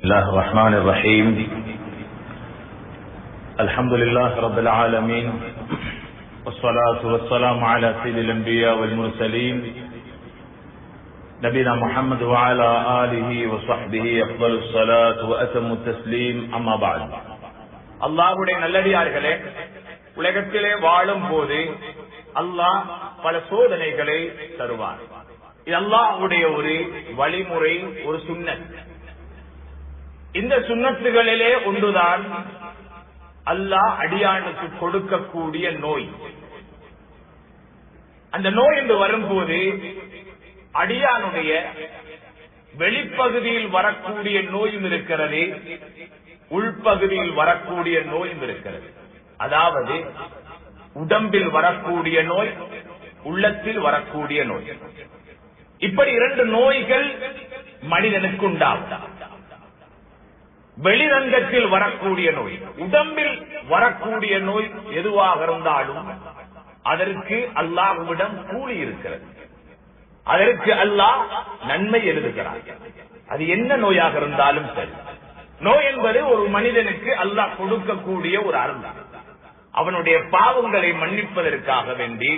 الله الرحمن الرحيم. الحمد لله رب العالمين، والصلاة والسلام على سيد الأنبياء والمرسلين نبينا محمد وعلى آله وصحبه أفضل الصلاة وأتم التسليم. أما بعد. அல்லாஹ்வுடைய நல்லடியார்களே, உலகத்திலே வாழும் போது அல்லாஹ் பல சோதனைகளை தருவார். இது அல்லாஹ்வுடைய ஒரு வழிமுறை, ஒரு சுன்னத். இந்த சுன்னத்துகளிலே ஒன்றுதான் அல்லாஹ் அடியானுக்கு கொடுக்கக்கூடிய நோய். அந்த நோய் என்று வரும்போது அடியானுடைய வெளிப்பகுதியில் வரக்கூடிய நோயும் இருக்கிறது, உள்பகுதியில் வரக்கூடிய நோயும் இருக்கிறது. அதாவது உடம்பில் வரக்கூடிய நோய், உள்ளத்தில் வரக்கூடிய நோய். இப்படி இரண்டு நோய்கள் மனிதனுக்கு உண்டாகும். வெளிரங்கத்தில் வரக்கூடிய நோய், உடம்பில் வரக்கூடிய நோய் எதுவாக இருந்தாலும் அதற்கு அல்லாஹ்விடம் கூலி இருக்கிறது, அதற்கு அல்லாஹ் நன்மை எழுதுகிறார். அது என்ன நோயாக இருந்தாலும் சரி. நோய் என்பது ஒரு மனிதனுக்கு அல்லாஹ் கொடுக்கக்கூடிய ஒரு அருள். அவனுடைய பாவங்களை மன்னிப்பதற்காக வேண்டி,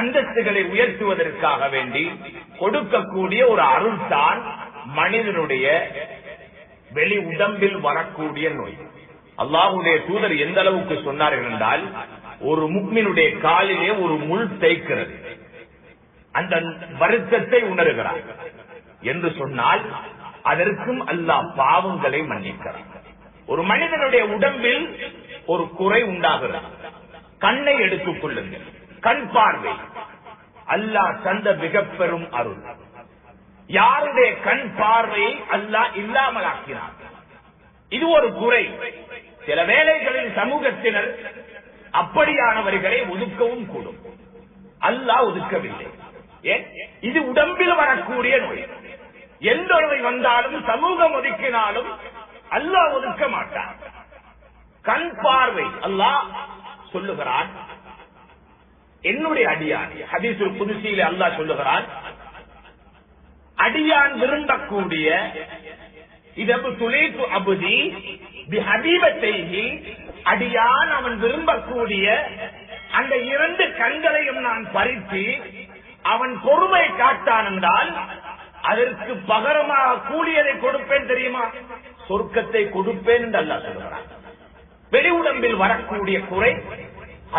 அந்தஸ்துகளை உயர்த்துவதற்காக வேண்டி கொடுக்கக்கூடிய ஒரு அருள் தான் மனிதனுடைய வெளி உடம்பில் வரக்கூடிய நோய். அல்லாஹ்வுடைய தூதர் எந்த அளவுக்கு சொன்னார்கள் என்றால், ஒரு முஃமினுடைய காலிலே ஒரு முள் தைக்கிறது, அந்த வருத்தத்தை உணர்கிறார் என்று சொன்னால் அதற்கும் அல்லாஹ் பாவங்களை மன்னிக்கிறார். ஒரு மனிதனுடைய உடம்பில் ஒரு குறை உண்டாகிறது. கண்ணை எடுத்துக் கொள்ளுங்கள், கண் பார்வை அல்லாஹ் தந்த மிக பெரும் அருள். யாருடைய கண் பார்வையை அல்லாஹ் இல்லாமலாக்கினார், இது ஒரு குறை. சில வேளைகளில் சமூகத்தினர் அப்படியானவர்களை ஒதுக்கவும் கூடும். அல்லாஹ் ஒதுக்கவில்லை. ஏன்? இது உடம்பில் வரக்கூடிய நோய். எந்த நோய் வந்தாலும் சமூகம் ஒதுக்கினாலும் அல்லாஹ் ஒதுக்க மாட்டார். கண் பார்வை அல்லாஹ் சொல்லுகிறான், என்னுடைய அடியான். ஹதீஸுல் குதுஸியிலே அல்லாஹ் சொல்லுகிறான், அடியான் விரும்பக்கூடிய இதபு துலைத்து அபுதி பிஹபீபத்தைஹி, அடியான் அவன் விரும்பக்கூடிய அந்த இரண்டு கண்களையும் நான் பறித்து அவன் பொறுமை காட்டான் என்றால் அதற்கு பகரமாக கூலியதை கொடுப்பேன் தெரியுமா? சொர்க்கத்தை கொடுப்பேன் என்று அல்லாஹ் சொல்லுகிறான். வெளி உடம்பில் வரக்கூடிய குறை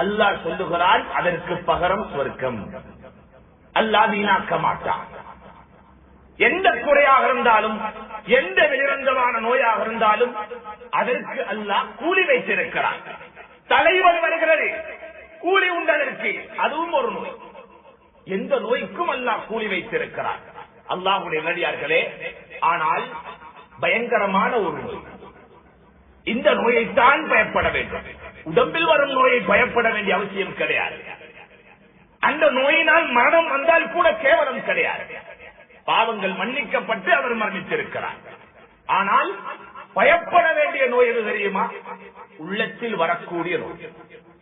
அல்லாஹ் சொல்லுகிறான், அதற்கு பகரம் சொர்க்கம். அல்லாஹ் வீணாக்க மாட்டான். எந்த குறையாக இருந்தாலும், எந்த வெளிரங்கமான நோயாக இருந்தாலும் அதற்கு அல்லாஹ் கூலி வைத்திருக்கிறான். தலைவன் வருகிறது, கூலி உண்டதற்கு, அதுவும் ஒரு நோய். எந்த நோய்க்கும் அல்லாஹ் கூலி வைத்திருக்கிறார். அல்லாஹ்வுடைய நல்லடியார்களே, ஆனால் பயங்கரமான ஒரு நோய். இந்த நோயைத்தான் பயப்பட வேண்டும். உடம்பில் வரும் நோயை பயப்பட வேண்டிய அவசியம் கிடையாது. அந்த நோயினால் மரணம் வந்தால் கூட கேவலம் கிடையாது. பாவங்கள் மன்னிக்கப்பட்டு அவர் மரணித்திருக்கிறார். ஆனால் பயப்பட வேண்டிய நோய் எது தெரியுமா? உள்ளத்தில் வரக்கூடிய நோய்,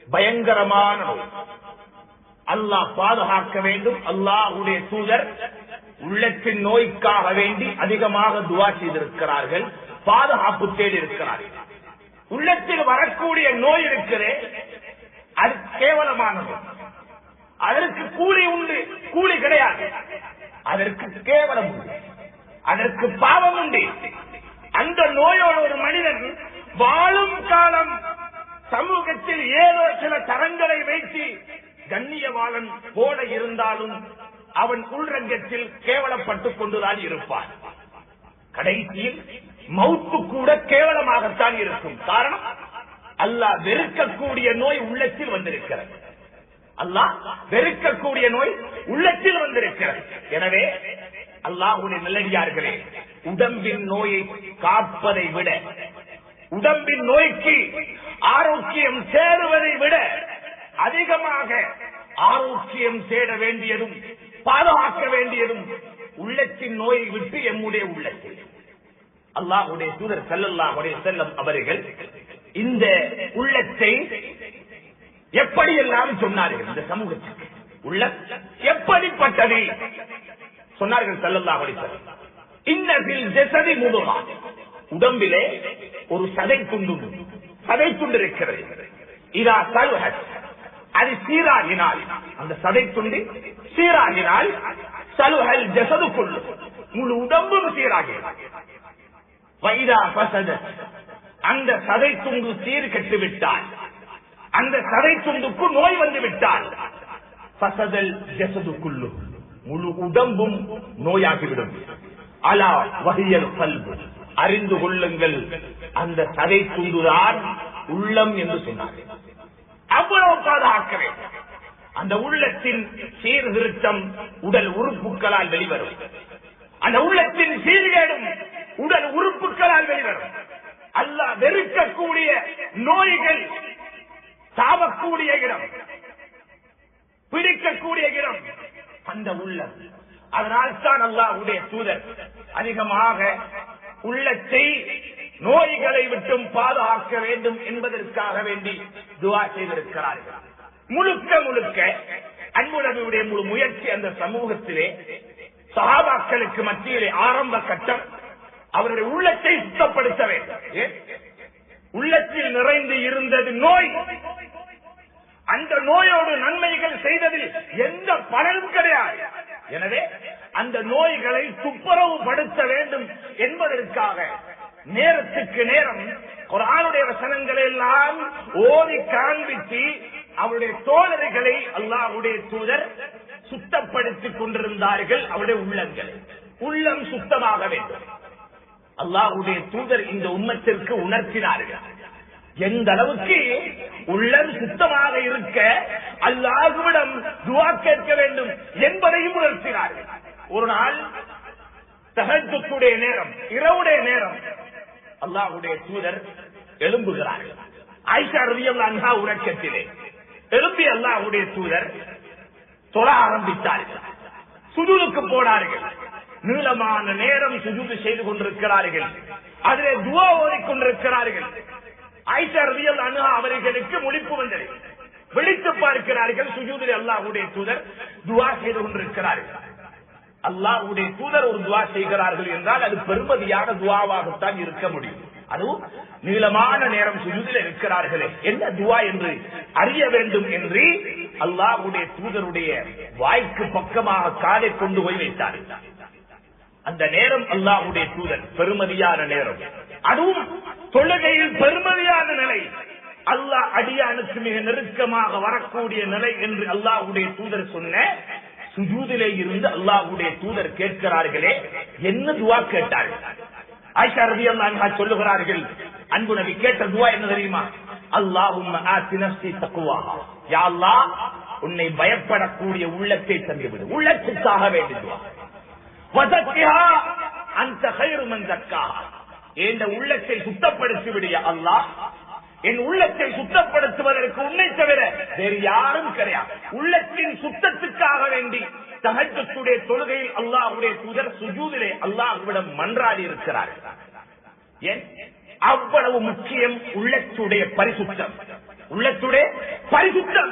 பயங்கரமான நோய். அல்லாஹ் பாதுகாக்க வேண்டும். அல்லாஹ்வுடைய தூதர் உள்ளத்தின் நோய்க்காக வேண்டி அதிகமாக துஆ செய்திருக்கிறார்கள், பாதுகாப்பு தேடி இருக்கிறார்கள். உள்ளத்தில் வரக்கூடிய நோய் இருக்கிறே, அது கேவலமான நோய். அதற்கு கூலி உண்டு, கூலி கிடையாது. அதற்கு கேவலம் உண்டு, அதற்கு பாவம் உண்டு. அந்த நோயோடு ஒரு மனிதன் வாழும் காலம் சமூகத்தில் ஏதோ சில தரங்களை வைத்து கண்ணியவாளன் போல இருந்தாலும் அவன் உள்ரங்கத்தில் கேவலப்பட்டுக் கொண்டுதான் இருப்பான். கடைசியில் மௌத்து கூட கேவலமாகத்தான் இருக்கும். காரணம், அல்லாஹ் வெறுக்கக்கூடிய நோய் உள்ளத்தில் வந்திருக்கிறது. அல்லாஹ் வெறுக்கக்கூடிய நோய் உள்ளத்தில் வந்திருக்கிறது. எனவே அல்லாஹ்வுடைய நல்லடியார்களே, உடம்பின் நோயை காப்பதை விட, உடம்பின் நோய்க்கு ஆரோக்கியம் சேருவதை விட அதிகமாக ஆரோக்கியம் தேட வேண்டியதும் பாதுகாக்க வேண்டியதும் உள்ளத்தின் நோயை விட்டு எம்முடைய உள்ளத்தில். அல்லாஹ்வுடைய தூதர் ஸல்லல்லாஹு அலைஹி வஸல்லம் அவர்கள் இந்த உள்ளத்தை எப்படியெல்லாம் சொன்னார்கள், இந்த சமூகத்துக்கு உள்ள எப்படிப்பட்டது சொன்னார்கள் ஸல்லல்லாஹு அலைஹி வஸல்லம். இன்ன ஃபில் ஜஸதி முதுகா, உடம்பிலே ஒரு சதை துண்டு இருக்கிறது. இதா சலுஹத், அது சீராகினால், அந்த சதை துண்டு சீராகினால் சலுஹல் ஜஸதுக்குள்ளு, முழு உடம்பும் சீராகிறது. வைதா ஃபஸதத், அந்த சதை துண்டு சீர் கெட்டு விட்டால், அந்த சதை துண்டுக்கு நோய் வந்து விட்டால் ஃபஸதல் ஜஸதுக்குள்ளு, முழு உடம்பும் நோயாகிவிடும். அலா வஹியல் கல்பு, அறிந்து கொள்ளுங்கள் அந்த சதை துண்டுதான் உள்ளம் என்று சொன்னார். அவ்வளவு பாதுகாக்கிறேன். அந்த உள்ளத்தின் சீர்திருத்தம் உடல் உறுப்புகளால் வெளிவரும். அந்த உள்ளத்தின் சீர்கேடும் உடல் உறுப்புகளால் வெளிவரும். அல்லாஹ் வெறுக்கக்கூடிய நோய்கள் சாவக்கூடிய இடம், பிடிக்கக்கூடிய இடம் அந்த உள்ளம். அதனால்தான் அல்லாஹ்வுடைய தூதர் அதிகமாக உள்ளத்தை நோய்களை விட்டும் பாதுகாக்க வேண்டும் என்பதற்காக வேண்டி துஆ செய்திருக்கிறார்கள். முழுக்க அன்பு நபியுடைய முழு முயற்சி அந்த சமூகத்திலே சஹாபாக்களுக்கு மத்தியிலே ஆரம்ப கட்டம் அவருடைய உள்ளத்தை சுத்தப்படுத்த வேண்டும். உள்ளத்தில் நிறைந்து இருந்தது நோய். அந்த நோயோடு நன்மைகள் செய்ததில் எந்த பலனும் கிடையாது. எனவே அந்த நோய்களை துப்புரவுபடுத்த வேண்டும் என்பதற்காக நேரத்துக்கு நேரம் குர்ஆனுடைய வசனங்களை எல்லாம் ஓதி காண்பித்து அவருடைய தோழர்களை அல்லாஹ்வுடைய தூதர் சுத்தப்படுத்திக் கொண்டிருந்தார்கள். அவருடைய உள்ளங்களை, உள்ளம் சுத்தமாக வேண்டும். அல்லாஹ்வுடைய தூதர் இந்த உம்மத்திற்கு உணர்த்தினார்கள். எந்த அளவுக்கு உள்ளம் சுத்தமாக இருக்க அல்லாஹ்விடம் துஆ கேட்க வேண்டும் என்பதையும் உணர்த்தினார்கள். ஒரு நாள் தஹஜ்ஜுடைய நேரம், இரவுடைய நேரம், அல்லாஹ்வுடைய தூதர் எழும்புகிறார்கள். ஆயிஷா ரலியல்லாஹு அன்ஹா உறக்கத்திலே எழும்பி அல்லாஹ்வுடைய தூதர் தொழ ஆரம்பித்தார்கள். சுஜூதுக்கு போனார்கள். நீளமான நேரம் சுஜூது செய்து கொண்டிருக்கிறார்கள். அதிலே துஆ ஓதிக்கொண்டிருக்கிறார்கள். ஆயிஷா ரலியல்லாஹு அன்ஹா அவர்களுக்கு முழிப்பு வந்தது. விழித்து பார்க்கிறார்கள். சுஜூதிலே அல்லாஹ்வுடைய தூதர் துஆ செய்து கொண்டிருக்கிறார்கள். அல்லாஹ்வுடைய தூதர் ஒரு துஆ செய்கிறார்கள் என்றால் அது பெருமதியான துஆவாகத்தான் இருக்க முடியும். அதுவும் நீளமான நேரம் சுஜூதில் இருக்கிறார்களே, என்ன துஆ என்று அறிய வேண்டும் என்று அல்லாஹ்வுடைய தூதருடைய வாய்க்கு பக்கமாக காலை கொண்டு போய் வைத்தார்கள். அந்த நேரம் அல்லாஹ்வுடைய தூதர் பெருமதியான நேரம், அதுவும் தொழுகையில் பெருமதியான நிலை, அல்லாஹ் அடியானுக்கு மிக நெருக்கமாக வரக்கூடிய நிலை என்று அல்லாஹ்வுடைய தூதர் சொன்ன சுஜூதிலே இருந்து அல்லாஹ்வுடைய தூதர் கேட்கிறார்களே, என்ன துஆ கேட்டார்கள்? ஆயிஷா ரலியல்லாஹு அன்ஹா சொல்லுகிறார்கள், அன்பு நபி கேட்ட துஆ என்ன தெரியுமா? அல்லாஹும்ம ஆதி நஃப்ஸி தக்வாஹா, யா அல்லாஹ் உன்னை பயப்படக்கூடிய உள்ளத்தை தந்துவிடு. உள்ளத்துக்காக வேண்டிய துஆ. வஸக்கிஹா அன்த கைரு மன் ஸக்காஹா, இந்த உள்ளத்தை சுத்தப்படுத்தி விடு யா அல்லாஹ். என் உள்ளத்தை சுத்தப்படுத்துவதற்கு உன்னை தவிர வேறு யாரும் கிடையாது. உள்ளத்தின் சுத்தத்துக்காக வேண்டி தஹஜ்ஜுடைய தொழுகையில் அல்லாஹ்வுடைய தூதர் சுஜூதிலே அல்லாஹ்விடம் மன்றாடி இருக்கிறார்கள். ஏன் அவ்வளவு முக்கியம் உள்ளத்துடைய பரிசுத்தம்? உள்ளத்துடைய பரிசுத்தம்.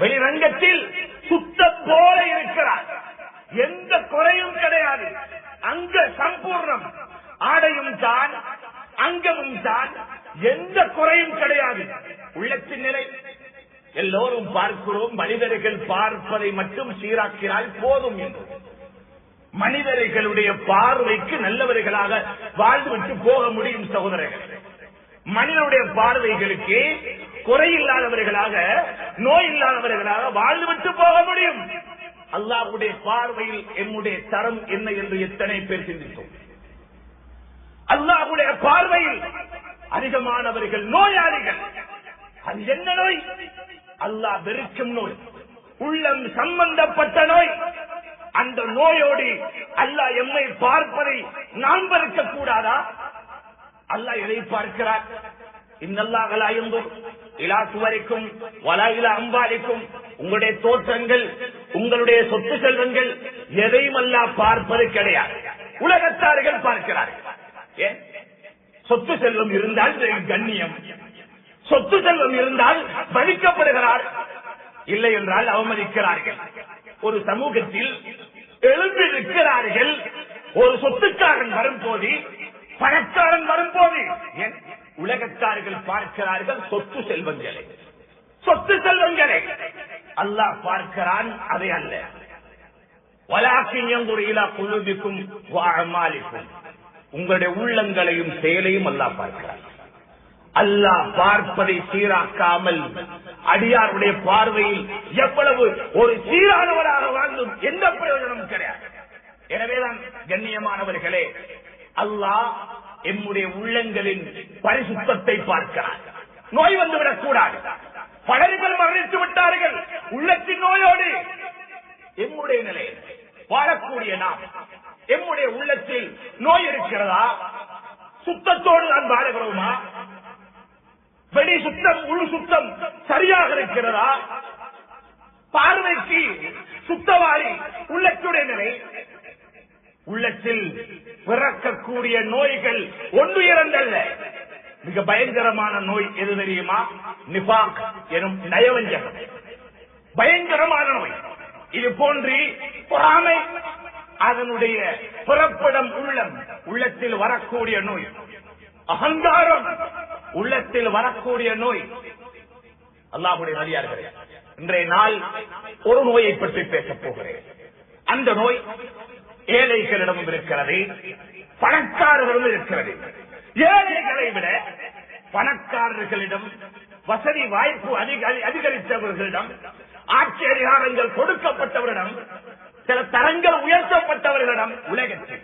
வெளிரங்கத்தில் சுத்தம் போல இருக்கிறார், எந்த குறையும் கிடையாது. அங்க சம்பூர்ணம், ஆடையும் தான், அங்கமும் தான், எந்த குறையும் கிடையாது. உள்ளத்தின் நிலை எல்லோரும் பார்க்கிறோம். மனிதர்கள் பார்ப்பதை மட்டும் சீராக்கினால் போதும் என்று. மனிதர்களுடைய பார்வைக்கு நல்லவர்களாக வாழ்ந்துவிட்டு போக முடியும் சகோதரர்கள். மனிதனுடைய பார்வைகளுக்கு குறையில்லாதவர்களாக, நோய் இல்லாதவர்களாக வாழ்ந்துவிட்டு போக முடியும். அல்லாஹ்வுடைய பார்வையில் என்னுடைய தரம் என்ன என்று எத்தனை பேர் சிந்தித்தோம்? அல்லாஹ்வுடைய பார்வையில் அதிகமானவர்கள் நோயாளிகள். அது என்ன நோய்? அல்லாஹ் வெறுக்கும் நோய், உள்ளம் சம்பந்தப்பட்ட நோய். அந்த நோயோடு அல்லாஹ் எம்மை பார்ப்பதை நாம் வெறுக்க கூடாதா? அல்லாஹ் எதை பார்க்கிறார்? இன்னல்லாஹ் லா யன்துர் இலா சுவரிக்கும் வலா இலா அம்வாலிக்கும், உங்களுடைய தோற்றங்கள், உங்களுடைய சொத்து செல்வங்கள் எதையும் அல்லாஹ் பார்ப்பது கிடையாது. உலகத்தார்கள் பார்க்கிறார்கள். ஏன்? சொத்து செல்வம் இருந்தால் கண்ணியம், சொத்து செல்வம் இருந்தால் மதிக்கப்படுகிறார், இல்லை என்றால் அவமதிக்கிறார்கள். ஒரு சமூகத்தில் எழுந்து நிற்கிறார்கள். ஒரு சொத்துக்காரன் வரும்போது பணக்காரன் வரும்போது உலகத்தார்கள் பார்க்கிறார்கள் சொத்து செல்வங்களை, சொத்து செல்வங்களை. அல்லாஹ் பார்க்கிறான் அதை அல்ல. வலாக்கின் யன்துரு இலா குலூபிக்கும் வ அமாலிக்கும், உங்களுடைய உள்ளங்களையும் செயலையும் அல்லாஹ் பார்க்கிறான். அல்லாஹ் பார்ப்பதை சீராக்காமல் அடியாருடைய பார்வையில் எவ்வளவு ஒரு சீரானவராக வாழ்ந்தும் எந்த பிரயோஜனமும் கிடையாது. எனவேதான் கண்ணியமானவர்களே, அல்லாஹ் எம்முடைய உள்ளங்களின் பரிசுத்தத்தை பார்க்கிறார். நோய் வந்துவிடக் கூடாது. பலர்கள் மரணித்து விட்டார்கள் உள்ளத்தின் நோயோடு. எம்முடைய நிலை வாழக்கூடிய நாம், எம்முடைய உள்ளத்தில் நோய் இருக்கிறதா? சுத்தத்தோடு நான் வாழுகிறோமா? வெளி சுத்தம் உள் சுத்தம் சரியாக இருக்கிறதா? பார்வைக்கு சுத்தவாரி உள்ளத்துடைய நிலை. உள்ளத்தில் பிறக்கக்கூடிய நோய்கள் ஒன்று இரண்டல்ல. மிக பயங்கரமான நோய் எது தெரியுமா? நிஃபாக் எனும் நயவஞ்சகம். பயங்கரமான நோய். இது போன்று பொறாமை, அதனுடைய புறப்படம் உள்ளம், உள்ளத்தில் வரக்கூடிய நோய். அகங்காரம், உள்ளத்தில் வரக்கூடிய நோய். அல்லாஹ்வுடைய நல்லடியார்களே, இன்றைய நாள் ஒரு நோயை பற்றி பேசப் போகிறேன். அந்த நோய் ஏழைகளிடம் இருக்கிறது, பணக்காரர்களிடம் இருக்கிறது. ஏழைகளை விட பணக்காரர்களிடம், வசதி வாய்ப்பு அதிகரித்தவர்களிடம், ஆட்சி அதிகாரங்கள் கொடுக்கப்பட்டவரிடம், சில தரங்கள் உயர்த்தப்பட்டவர்களிடம், உலகத்தில்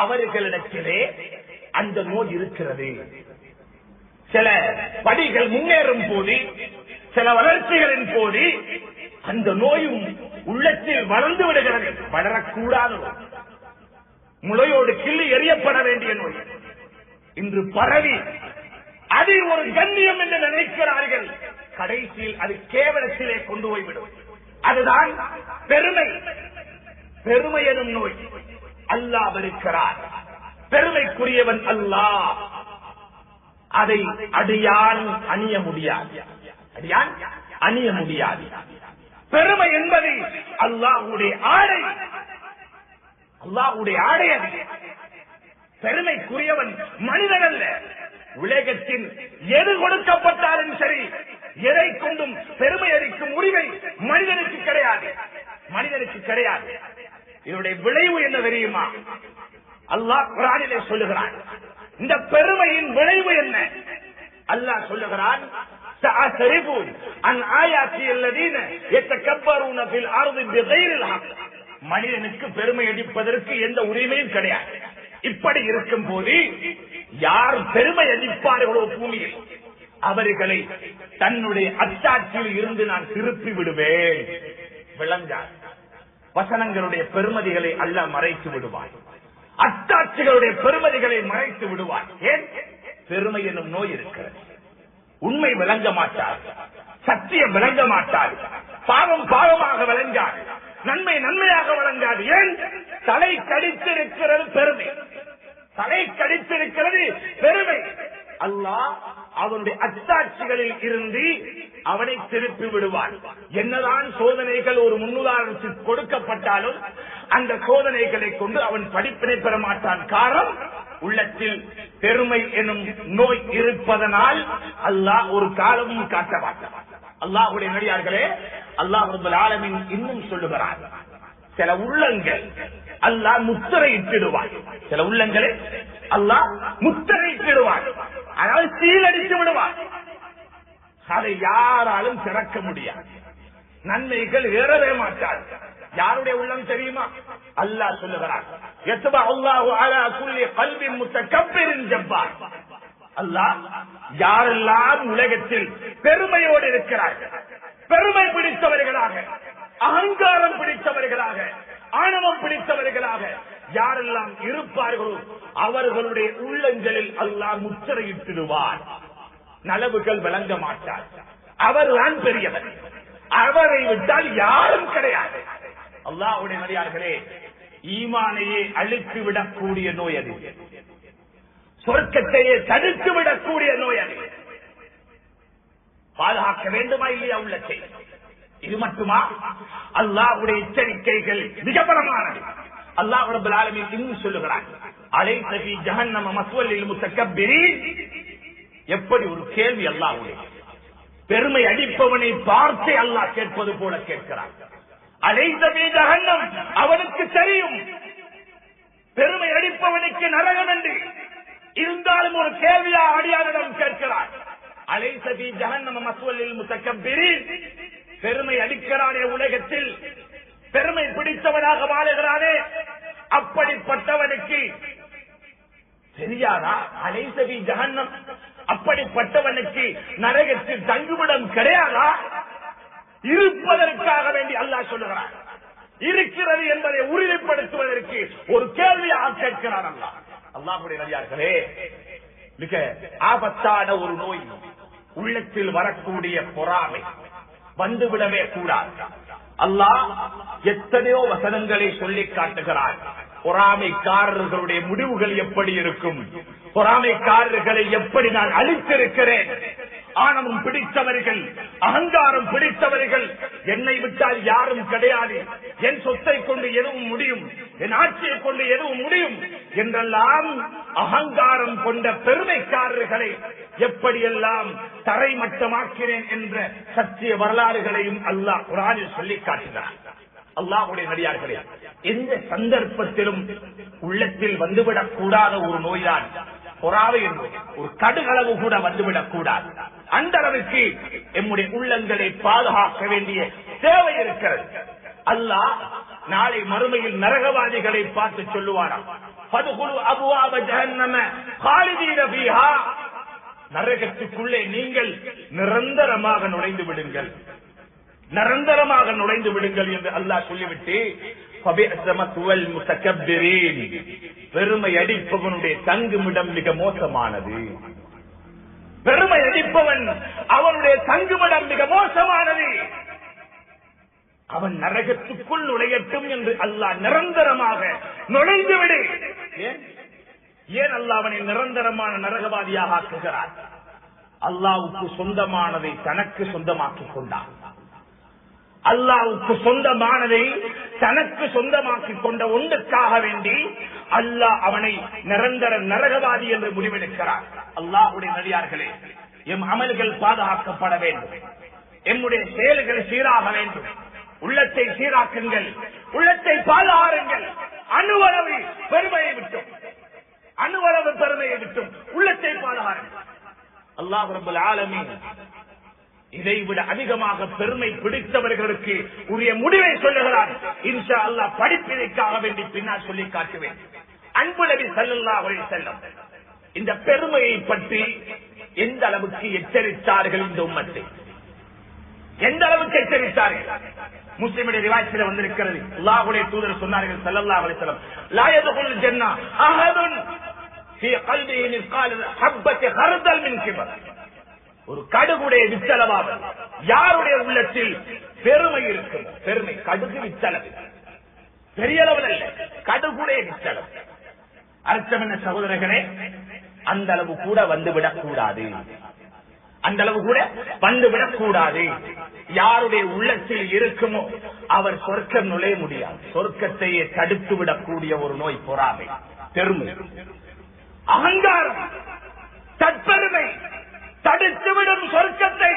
அவர்களிடத்திலே அந்த நோய் இருக்கிறது. சில படிகள் முன்னேறும் போது, சில வளர்ச்சிகளின் போது அந்த நோயும் உள்ளத்தில் வளர்ந்து விடுகிறது. வளரக்கூடாத முளையோடு கிள்ளி எறியப்பட வேண்டிய நோய் இன்று பரவி அதை ஒரு கண்ணியம் என்று நினைக்கிறார்கள். கடைசியில் அது கேவலத்திலே கொண்டு போய்விடும். அதுதான் பெருமை. பெருமை எனும் நோய். அல்லாஹ் இருக்கிறார். பெருமைக்குரியவன் அல்லாஹ். அதை அடியான் அணிய முடியாது. அடியான் அணிய முடியாது. பெருமை என்பது அல்லாஹ்வுடைய ஆடை. அல்லாஹ்வுடைய ஆடை அது. பெருமைக்குரியவன் மனிதன் அல்ல. உலகத்தின் எது கொடுக்கப்பட்டாலும் சரி, எதை கொண்டும் பெருமை அளிக்கும் உரிமை மனிதனுக்கு கிடையாது. மனிதனுக்கு கிடையாது. இதனுடைய விளைவு என்ன தெரியுமா? அல்லாஹ் குர்ஆனிலே சொல்லுகிறான். இந்த பெருமையின் விளைவு என்ன? அல்லாஹ் சொல்லுகிறான், சஅஸரிபு அன் ஆயாத்தி அல்லதீன யதகப்பரூன ஃபில் அர்தி பிகைரில் ஹக். மனிதனுக்கு பெருமை அளிப்பதற்கு எந்த உரிமையும் கிடையாது. இப்படி இருக்கும் போது யார் பெருமை அளிப்பார்களோ பூமியில், அவர்களை தன்னுடைய அச்சாட்சியில் இருந்து நான் திருப்பி விடுவேன். விளங்கார் வசனங்களுடைய பெருமதிகளை அல்லாஹ் மறைத்து விடுவார். அத்தாட்சிகளுடைய பெருமதிகளை மறைத்து விடுவார். ஏன்? பெருமை என்னும் நோய் இருக்கிறது. உண்மை விளங்க மாட்டார், சத்தியம் விளங்க மாட்டார், பாவம் பாவமாக விளங்காது, நன்மை நன்மையாக விளங்காது. ஏன்? தலை கடித்திருக்கிறது பெருமை. தலை கடித்திருக்கிறது பெருமை. அல்லாஹ் அவனுடைய அத்தாட்சிகளில் இருந்து அவனை திருப்பி விடுவான். என்னதான் சோதனைகள் ஒரு முன்னுதாரணத்துக்கு கொடுக்கப்பட்டாலும் அந்த சோதனைகளை கொண்டு அவன் படிப்பினை பெற மாட்டான். காரணம், உள்ளத்தில் பெருமை எனும் நோய் இருப்பதனால் அல்லாஹ் ஒரு காலமும் காட்ட மாட்டான். அல்லாஹ்வுடைய நடிகார்களே, அல்லாஹ் ரப்பல் ஆலமீன் இன்னும் சொல்லுகிறார், சில உள்ளங்கள் அல்லாஹ் முத்திரையிட்டிடுவான். சில உள்ளங்களை அல்லாஹ் முத்திரையிட்டிடுவான். அதாவது சீலடித்து விடுவான். அதை யாராலும் திறக்க முடியாது. நன்மைகள் ஏறவே மாட்டார். யாருடைய உள்ளம் தெரியுமா? அல்லாஹ் சொல்லுகிறார், யத்பஅல்லாஹு அலா குல்லி கல்பின் முத்தகப்பிரின் ஜப்பார். அல்லாஹ் யாரெல்லாம் உலகத்தில் பெருமையோடு இருக்கிறார்கள், பெருமை பிடித்தவர்களாக, அகங்காரம் பிடித்தவர்களாக, ஆணவம் பிடித்தவர்களாக யாரெல்லாம் இருப்பார்களோ அவர்களுடைய உள்ளங்களில் அல்லாஹ் முத்திரையிட்டிடுவார். நலவுகள் விளங்க மாட்டார். அவர்தான் பெரியவர். அவரை விட்டால் யாரும் கிடையாது. அல்லாஹ்வுடைய நடிகார்களே, ஈமானையே அழித்து விடக்கூடிய நோய் அது. சொர்க்கத்தையே தடுத்து விடக்கூடிய நோய் அது. பாதுகாக்க வேண்டுமா இல்லையா உள்ளத்தை? இது மட்டுமா? அல்லாஹ்வுடைய எச்சரிக்கைகள் மிக பலமானது. அல்லாஹ் ரப்பல் ஆலமீன் இன்னும் சொல்லுகிறார், அலைஸ ஃபீ ஜஹன்னம மஸ்வல் லில் முத்தக்கப்பிரீன். எப்படி ஒரு கேள்வி அல்லாஹ்வுடைய. பெருமை அடிப்பவனை பார்த்து அல்லாஹ் கேட்பது போல கேட்கிறான். அலைஸ ஃபீ ஜஹன்னம், அவனுக்கு தெரியும் பெருமை அடிப்பவனுக்கு நரகம் என்று. இருந்தாலும் ஒரு கேள்வியா அடியாரிடம் கேட்கிறான். அலைஸ ஃபீ ஜஹன்னம மஸ்வல் லில் முத்தக்கப்பிரீன். பெருமை அடிக்கிறானே உலகத்தில், பெருமை பிடித்தவனாக வாழுகிறானே, அப்படிப்பட்டவனுக்கு தெரியாதா? அலைஸ ஃபீ ஜஹன்னம், அப்படிப்பட்டவனுக்கு நரகத்தில் தங்குமிடம் கிடையாதா? இருப்பதற்காக வேண்டி அல்லாஹ் சொல்லுகிறான். இருக்கிறது என்பதை உறுதிப்படுத்துவதற்கு ஒரு கேள்வியாக கேட்கிறான் அல்லாஹ். அல்லாஹ்வுடைய நபியார்களே, மிக ஆபத்தான ஒரு நோய் உள்ளத்தில் வரக்கூடிய பொறாமை வந்துவிடவே கூடாது. அல்லாஹ் எத்தனையோ வசனங்களை சொல்லி காட்டுகிறார். பொறாமைக்காரர்களுடைய முடிவுகள் எப்படி இருக்கும், பொறாமைக்காரர்களை எப்படி நான் அழித்திருக்கிறேன். ஆணவம் பிடித்தவர்கள், அகங்காரம் பிடித்தவர்கள், என்னை விட்டால் யாரும் கிடையாது, என் சொத்தை கொண்டு எதுவும் முடியும், என் ஆட்சியை கொண்டு எதுவும் முடியும் என்றெல்லாம் அகங்காரம் கொண்ட பெருமைக்காரர்களை எப்படியெல்லாம் தரைமட்டமாக்கிறேன் என்ற சத்திய வரலாறுகளையும் அல்லாஹ் குர்ஆனில் சொல்லி காட்டினார். அல்லாஹ்வுடைய நபியார்களே, எந்த சந்தர்ப்பத்திலும் உள்ளத்தில் வந்துவிடக் கூடாத ஒரு நோய்தான் பொறாமை என்பது. ஒரு கடுகளவு கூட வந்துவிடக் கூடாது. அந்த அளவுக்கு எம்முடைய உள்ளங்களை பாதுகாக்க வேண்டிய தேவை இருக்கிறது. அல்லாஹ் நாளை மறுமையில் நரகவாதிகளை பார்த்து சொல்லுவாராம், ஃபதுகுலு அப்வாப ஜஹன்னம காலிதீன ஃபீஹா. நரகத்துக்குள்ளே நீங்கள் நிரந்தரமாக நுழைந்து விடுங்கள், நிரந்தரமாக நுழைந்து விடுங்கள் என்று அல்லாஹ் சொல்லிவிட்டு பெருமை அடிப்பவனுடைய தங்குமிடம் மிக மோசமானது. பெருமை அடிப்பவன் அவனுடைய தங்குமிடம் மிக மோசமானது. அவன் நரகத்துக்குள் நுழையட்டும் என்று அல்லாஹ் நிரந்தரமாக நுழைந்து விடு. ஏன் அல்லாஹ் அவனை நிரந்தரமான நரகவாதியாக ஆக்குகிறார்? அல்லாஹ்வுக்கு சொந்தமானதை தனக்கு சொந்தமாக்கிக் கொண்டான். அல்லாஹ்வுக்கு சொந்தமானதை தனக்கு சொந்தமாக்கிக் கொண்ட ஒன்றுக்காக வேண்டி அல்லாஹ் அவனை நிரந்தர நரகவாதி என்று முடிவெடுக்கிறார். அல்லாஹ்வுடைய நபியார்களே, எம் அமல்கள் பாதுகாக்கப்பட வேண்டும், எம்முடைய செயல்கள் சீராக வேண்டும். உள்ளத்தை சீராக்குங்கள், உள்ளத்தை பாதுகாருங்கள். அணுவளவு பெருமையை விட்டும், அணுவளவு பெருமையை விட்டும் உள்ளத்தை பாதுகாருங்கள். அல்லாஹ் ரப்பல் ஆலமீன் இதைவிட அதிகமாக பெருமை பிடித்தவர்களுக்கு உரிய முடிவை சொல்லுகிறார். இன்ஷா அல்லாஹ் படிப்பினைக்காக வேண்டி பின்னால் சொல்லி காட்டுவேன். அன்பு நபி ஸல்லல்லாஹு அலைஹி வஸல்லம் இந்த பெருமையை பற்றி எந்த அளவுக்கு எச்சரித்தார்கள், இந்த உம்மத்தை எந்த அளவுக்கு எச்சரித்தார்கள்? முஸ்லிமுடைய ரிவாயத்தில் வந்திருக்கிறது. அல்லாஹ்வுடைய தூதர் சொன்னார்கள் ஸல்லல்லாஹு அலைஹி வஸல்லம், லா யதுகுல் ஜன்னா அஹதுன் ஃபீ கல்பிஹி மிஸ்கால் ஹப்பத்தி ஹர்தல் மின் கிபர். ஒரு கடுகுடைய வித்தளவாக யாருடைய உள்ளத்தில் பெருமை இருக்கும், பெருமை கடுகு வித்தளவு, பெரிய அளவில் அல்ல, கடுகுடைய வித்தளவு. அர்த்தம் என்ன சகோதரர்களே? அந்த அளவு கூட வந்துவிடக் கூடாது, அந்த அளவு கூட வந்துவிடக் கூடாது. யாருடைய உள்ளத்தில் இருக்குமோ அவர் சொர்க்கம் நுழைய முடியாது. சொர்க்கத்தையே தடுத்து விடக்கூடிய ஒரு நோய் பொறாமை, பெருமை, அகங்காரம், தற்பெருமை தடுத்துவிடும் சொர்க்கத்தை.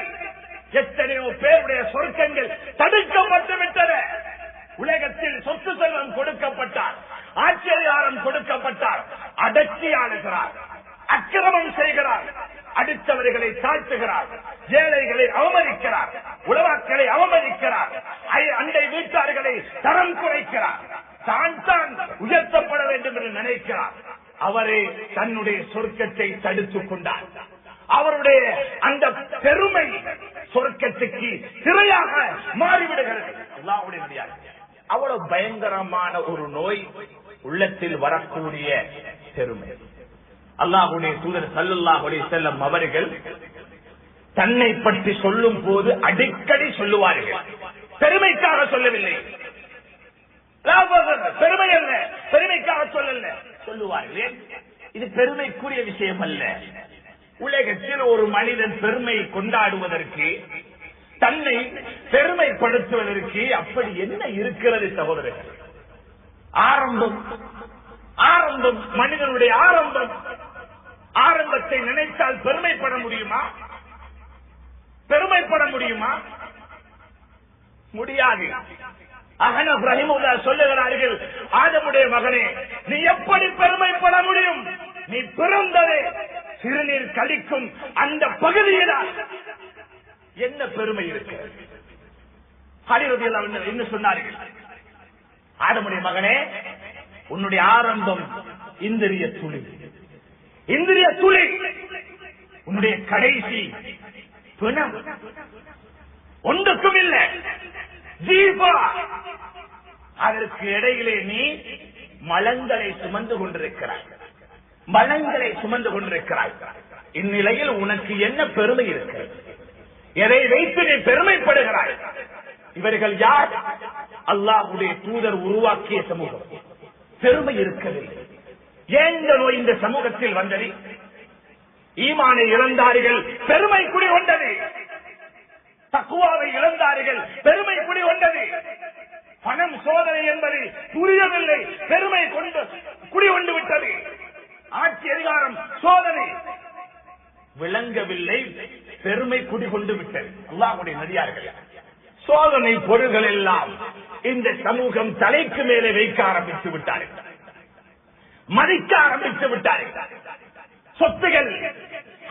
எத்தனையோ பேருடைய சொர்க்கங்கள் தடுக்கப்பட்டு விட்டன. உலகத்தில் சொத்து செல்வம் கொடுக்கப்பட்டார், ஆச்சரியாரம் கொடுக்கப்பட்டார், அடக்கி ஆளுகிறார், அக்கிரமம் செய்கிறார், அடுத்தவர்களை தாழ்த்துகிறார், ஏழைகளை அவமதிக்கிறார், உலமாக்களை அவமதிக்கிறார், அண்டை வீட்டார்களை தரம் குறைக்கிறார், தான் தான் உயர்த்தப்பட வேண்டும் என்று நினைக்கிறார். அவரே தன்னுடைய சொர்க்கத்தை தடுத்துக் கொண்டார். அவருடைய அந்த பெருமை சொர்க்கத்துக்கு சிறையாக மாறிவிடுகிறது. அவ்வளவு பயங்கரமான ஒரு நோய் உள்ளத்தில் வரக்கூடிய பெருமை. அல்லாஹ்வுடைய தூதர் ஸல்லல்லாஹு அலைஹி வஸல்லம் அவர்கள் தன்னை பற்றி சொல்லும் போது அடிக்கடி சொல்லுவார்கள். பெருமைக்காக சொல்லவில்லை, பெருமை அல்ல, பெருமைக்காக சொல்லல, சொல்லுவார்கள். இது பெருமைக்குரிய விஷயம் அல்ல. உலகத்தில் ஒரு மனிதன் பெருமை கொண்டாடுவதற்கு, தன்னை பெருமைப்படுத்துவதற்கு அப்படி என்ன இருக்கிறது சகோதரர்கள்? ஆரம்பம் மனிதனுடைய ஆரம்பம். ஆரம்பத்தை நினைத்தால் பெருமைப்பட முடியுமா? பெருமைப்பட முடியுமா? முடியாது. அஹ்னஃப் ரஹிமஹுல்லாஹ் சொல்லுகிறார்கள், ஆதமுடைய மகனே, நீ எப்படி பெருமைப்பட முடியும்? நீ பிறந்ததே சிறுநீர் கழிக்கும் அந்த பகுதியில்தான். என்ன பெருமை இருக்கிறது? அலி ரலியல்லாஹு அன்ஹு என்ன சொன்னார்கள்? ஆதமுடைய மகனே, உன்னுடைய ஆரம்பம் இந்திரிய துளி. இந்திரிய துளி உன்னுடைய கடைசி பிணம். ஒன்றுக்கும் இல்லை. ஜீவா. அதற்கு இடையிலே நீ மலங்களை சுமந்து கொண்டிருக்கிறாய். மலங்களை சுமந்து கொண்டிருக்கிறாய். இந்நிலையில் உனக்கு என்ன பெருமை இருக்கிறது? எதை வைத்து நீ பெருமைப்படுகிறாய்? இவர்கள் யார்? அல்லாஹ்வுடைய தூதர் உருவாக்கிய சமூகம். பெருமை இருக்கவில்லை. ஏன் இந்த நோய் இந்த சமூகத்தில் வந்தது? ஈமானை இழந்தார்கள், பெருமை குடி கொண்டது. தக்வாவை இழந்தார்கள், பெருமை குடி கொண்டது. பணம் சோதனை என்பது புரியவில்லை, பெருமை கொண்டு குடிகொண்டு விட்டது. ஆட்சி அதிகாரம் சோதனை விளங்கவில்லை, பெருமை குடிகொண்டு விட்டது. அல்லாஹ்வுடைய நடிகார்கள், சோதனை பொருள்கள் எல்லாம் இந்த சமூகம் தலைக்கு மேலே வைக்க ஆரம்பித்து விட்டார்கள், மதிக்க ஆரம்பித்து விட்டார்கள். சொத்துகள்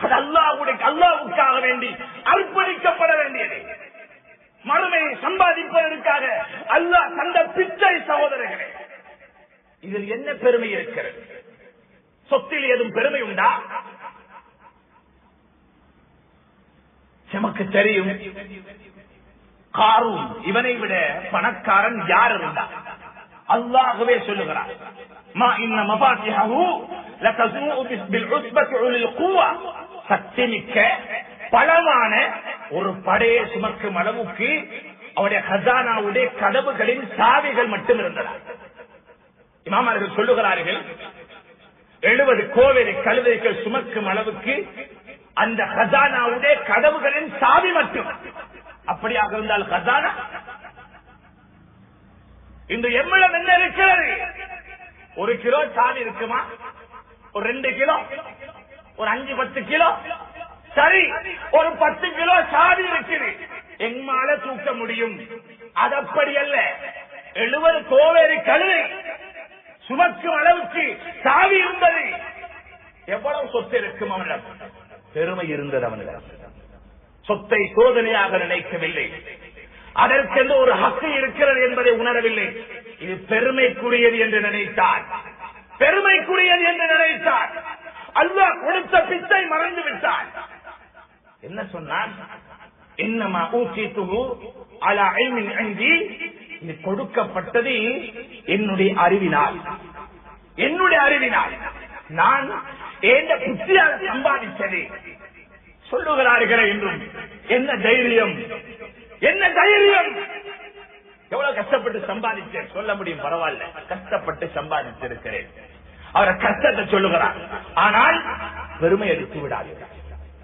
அது அல்லாஹ்வுக்காக வேண்டி அர்ப்பணிக்கப்பட வேண்டியது. மறுமையை சம்பாதிப்பதற்காக அல்லாஹ் தந்த பிச்சை. சகோதரர்களே, இதில் என்ன பெருமை இருக்கிறது? சொத்தில் ஏதும் பெருமை உண்டா? நமக்கு தெரியும், காரூன் இவனை விட பணக்காரன் யார் இருந்தார்? அல்லாஹ்வே சொல்லுகிறார், மா இன்ன மஃபாத்திஹு லதஸூஉ பில்உஸ்பத்தி உலில் குவா. சக்திமிக்க பலமான ஒரு படையை சுமக்கும் அளவுக்கு அவருடைய ஹஸானாவுடைய கதவுகளின் சாவிகள் மட்டும் இருந்தன. இமாமர்கள் சொல்லுகிறார்கள், 70 கோவேரி கழுதைகள் சுமக்கும் அளவுக்கு அந்த ஹஸானாவுடைய கதவுகளின் சாவி மட்டும். அப்படியாக இருந்தால் ஹஸானா இன்று எவ்வளவு என்ன இருக்கிறது? 1 கிலோ சாவி இருக்குமா? ஒரு 2 கிலோ, ஒரு 5-10 கிலோ, சரி, ஒரு 10 கிலோ சாவி இருக்குது. எங்கால தூக்க முடியும்? அது அப்படி அல்ல. 70 கோவேரி கழுதை சுமக்கும் அளவுக்கு சாவி இருந்தது. எவ்வளவு சொத்து இருக்கும் அவனிடம்? பெருமை இருந்தது அவனிடம். சொத்தை சோதனையாக நினைக்கவில்லை, அதற்கென்று ஒரு ஹக்கு இருக்கிறது என்பதை உணரவில்லை. இது பெருமைக்குரியது என்று நினைத்தார், பெருமைக்குரியது என்று நினைத்தார். அல்லாஹ் கொடுத்த பிச்சை மறந்து விட்டார். என்ன சொன்னார்? இன்னமா ஊதிதுஹு அலா இல்மின் இன்தி. இது கொடுக்கப்பட்டது என்னுடைய அறிவினால், என்னுடைய அறிவினால். நான் ஏந்த புத்தியால் சம்பாதித்தது சொல்லுகிறார்களே என்றும். என்ன தைரியம், என்ன தைரியம்! எவ்வளவு கஷ்டப்பட்டு சம்பாதிச்சேன் சொல்ல முடியும், பரவாயில்ல, கஷ்டப்பட்டு சம்பாதித்திருக்கிறேன். அவரை கஷ்டத்தை சொல்லுகிறார். ஆனால் பெருமை அடித்து விடாதீர்கள்,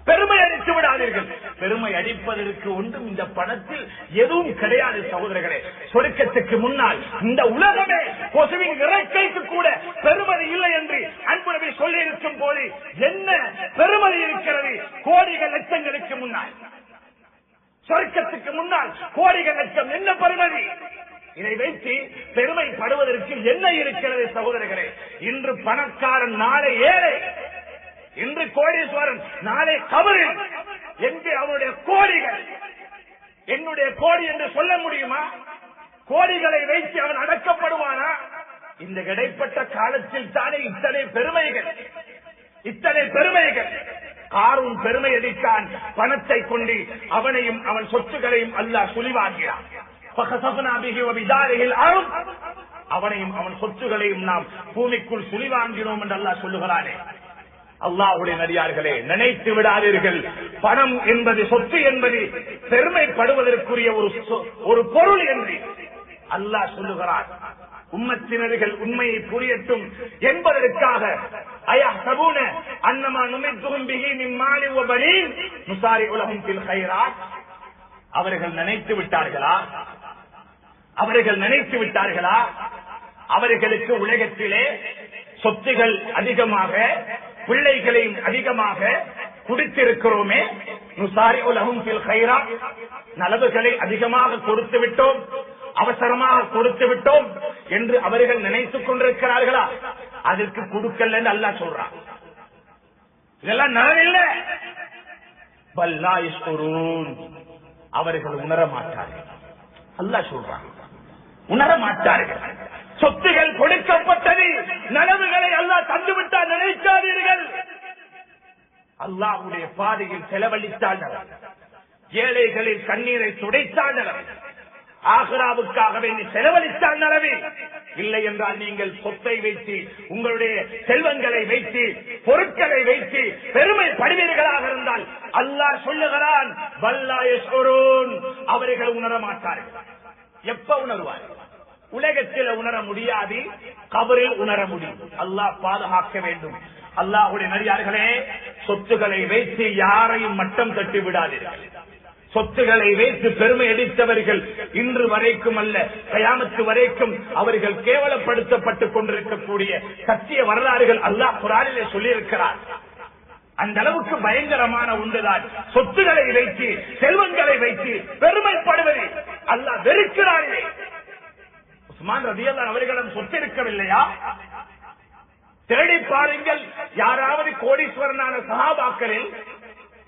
பெருமை அடித்து விடாதீர்கள். பெருமை அடிப்பதற்கு ஒன்றும் இந்த பணத்தில் எதுவும் கிடையாது சகோதரர்களே. சொர்க்கத்துக்கு முன்னால் இந்த உலகமே கொசுவின் இறக்கைக்கு கூட பெருமதி இல்லை என்று அன்பு நபி சொல்லி இருக்கும் போது என்ன பெருமதி இருக்கிறது? கோடிகள் லட்சங்களுக்கு முன்னால், சொர்க்கத்துக்கு முன்னால் கோடிகள் லட்சம் என்ன பெருமதி? இதை வைத்து பெருமைப்படுவதற்கு என்ன இருக்கிறது சகோதரர்களே? இன்று பணக்காரன் நாளை ஏழை, இன்று கோடீஸ்வரன் நாளை கபரில். எங்கே அவனுடைய கோடிகள்? என்னுடைய கோடி என்று சொல்ல முடியுமா? கோடிகளை வைத்து அவன் அடக்கப்படுவானா? இந்த இடைப்பட்ட காலத்தில் தானே இத்தனை பெருமைகள், இத்தனை பெருமைகள். காரூன் பெருமை அடித்தான் பணத்தை கொண்டு. அவனையும் அவன் சொத்துக்களையும் அல்லாஹ் சுழிவாகிறான். அவனையும் அவன் சொத்துகளையும் நாம் பூமிக்குள் சுழிவாங்கினோம் என்று அல்லாஹ் சொல்லுகிறானே. அல்லாஹ்வுடைய நடிகார்களே, நினைத்து விடாதீர்கள், பணம் என்பது, சொத்து என்பது பெருமைப்படுவதற்குரிய ஒரு பொருள் என்று அல்லாஹ் சொல்லுகிறார். உம்மத்தினர்கள் உண்மையை புரியட்டும் என்பதற்காக அயஹ்சபூன அன்னமா நுமித்துஹும் பிஹி மின் மாலி வ பனீன் நுஸாரிஉ லஹும் ஃபில் கைராத். அவர்கள் நினைத்து விட்டார்களா? அவர்கள் நினைத்து விட்டார்களா? அவர்களுக்கு உலகத்திலே சொத்துகள் அதிகமாக, பிள்ளைகளையும் அதிகமாக குடித்திருக்கிறோமே, நுசாரிஉ லஹும் ஃபில் கைராத், நலவுகளை அதிகமாக கொடுத்து விட்டோம், அவசரமாக கொடுத்து விட்டோம் என்று அவர்கள் நினைத்துக் கொண்டிருக்கிறார்களா? அதற்கு கொடுக்கல என்று அல்லாஹ் சொல்றான். இதெல்லாம் நலவில்லை. பல்லா யஷ்குரூன், அவர்கள் உணர மாட்டார்கள். அல்லாஹ் சொல்றான், உணர மாட்டார்கள். சொத்துகள் கொடுக்கப்பட்டது, நலவுகளை அல்லாஹ் தந்துவிட்டால் நினைக்காதீர்கள். அல்லாஹ்வுடைய பாதையில் செலவழித்தால் நலவு, ஏழைகளில் கண்ணீரை துடைத்தால் நலவு, ஆகிராவுக்காக வேண்டி செலவழித்தால் நலவு. இல்லை என்றால் நீங்கள் சொத்தை வைத்து, உங்களுடைய செல்வங்களை வைத்து, பொருட்களை வைத்து பெருமைப்படுவீர்களாக இருந்தால் அல்லாஹ் சொல்லுகிறான், வல்லா யஷ்குரூன், அவர்கள் உணர மாட்டார்கள். எப்ப உணர்வார்கள்? உலகத்தில் உணர முடியாது, கபரில் உணர முடியும். அல்லாஹ் பாதுகாக்க வேண்டும். அல்லாஹ்வுடைய நடிகார்களே, சொத்துக்களை வைத்து யாரையும் மட்டம் தட்டி விடாதீர்கள். சொத்துக்களை வைத்து பெருமை அடித்தவர்கள் இன்று வரைக்கும் அல்ல, கயாமத்து வரைக்கும் அவர்கள் கேவலப்படுத்தப்பட்டுக் கொண்டிருக்கக்கூடிய சத்திய வரலாறுகள் அல்லாஹ் குர்ஆனிலே சொல்லியிருக்கிறார். அந்த அளவுக்கு பயங்கரமான ஒன்றுதான் சொத்துக்களை வைத்து, செல்வங்களை வைத்து பெருமைப்படுவது. அல்லாஹ் வெறுக்கிறாரே. உஸ்மான் ரலியல்லாஹு அவர்களிடம் சொத்து இருக்கவில்லையா? தேடி பாருங்கள், யாராவது கோடீஸ்வரனான சஹாபாக்களில்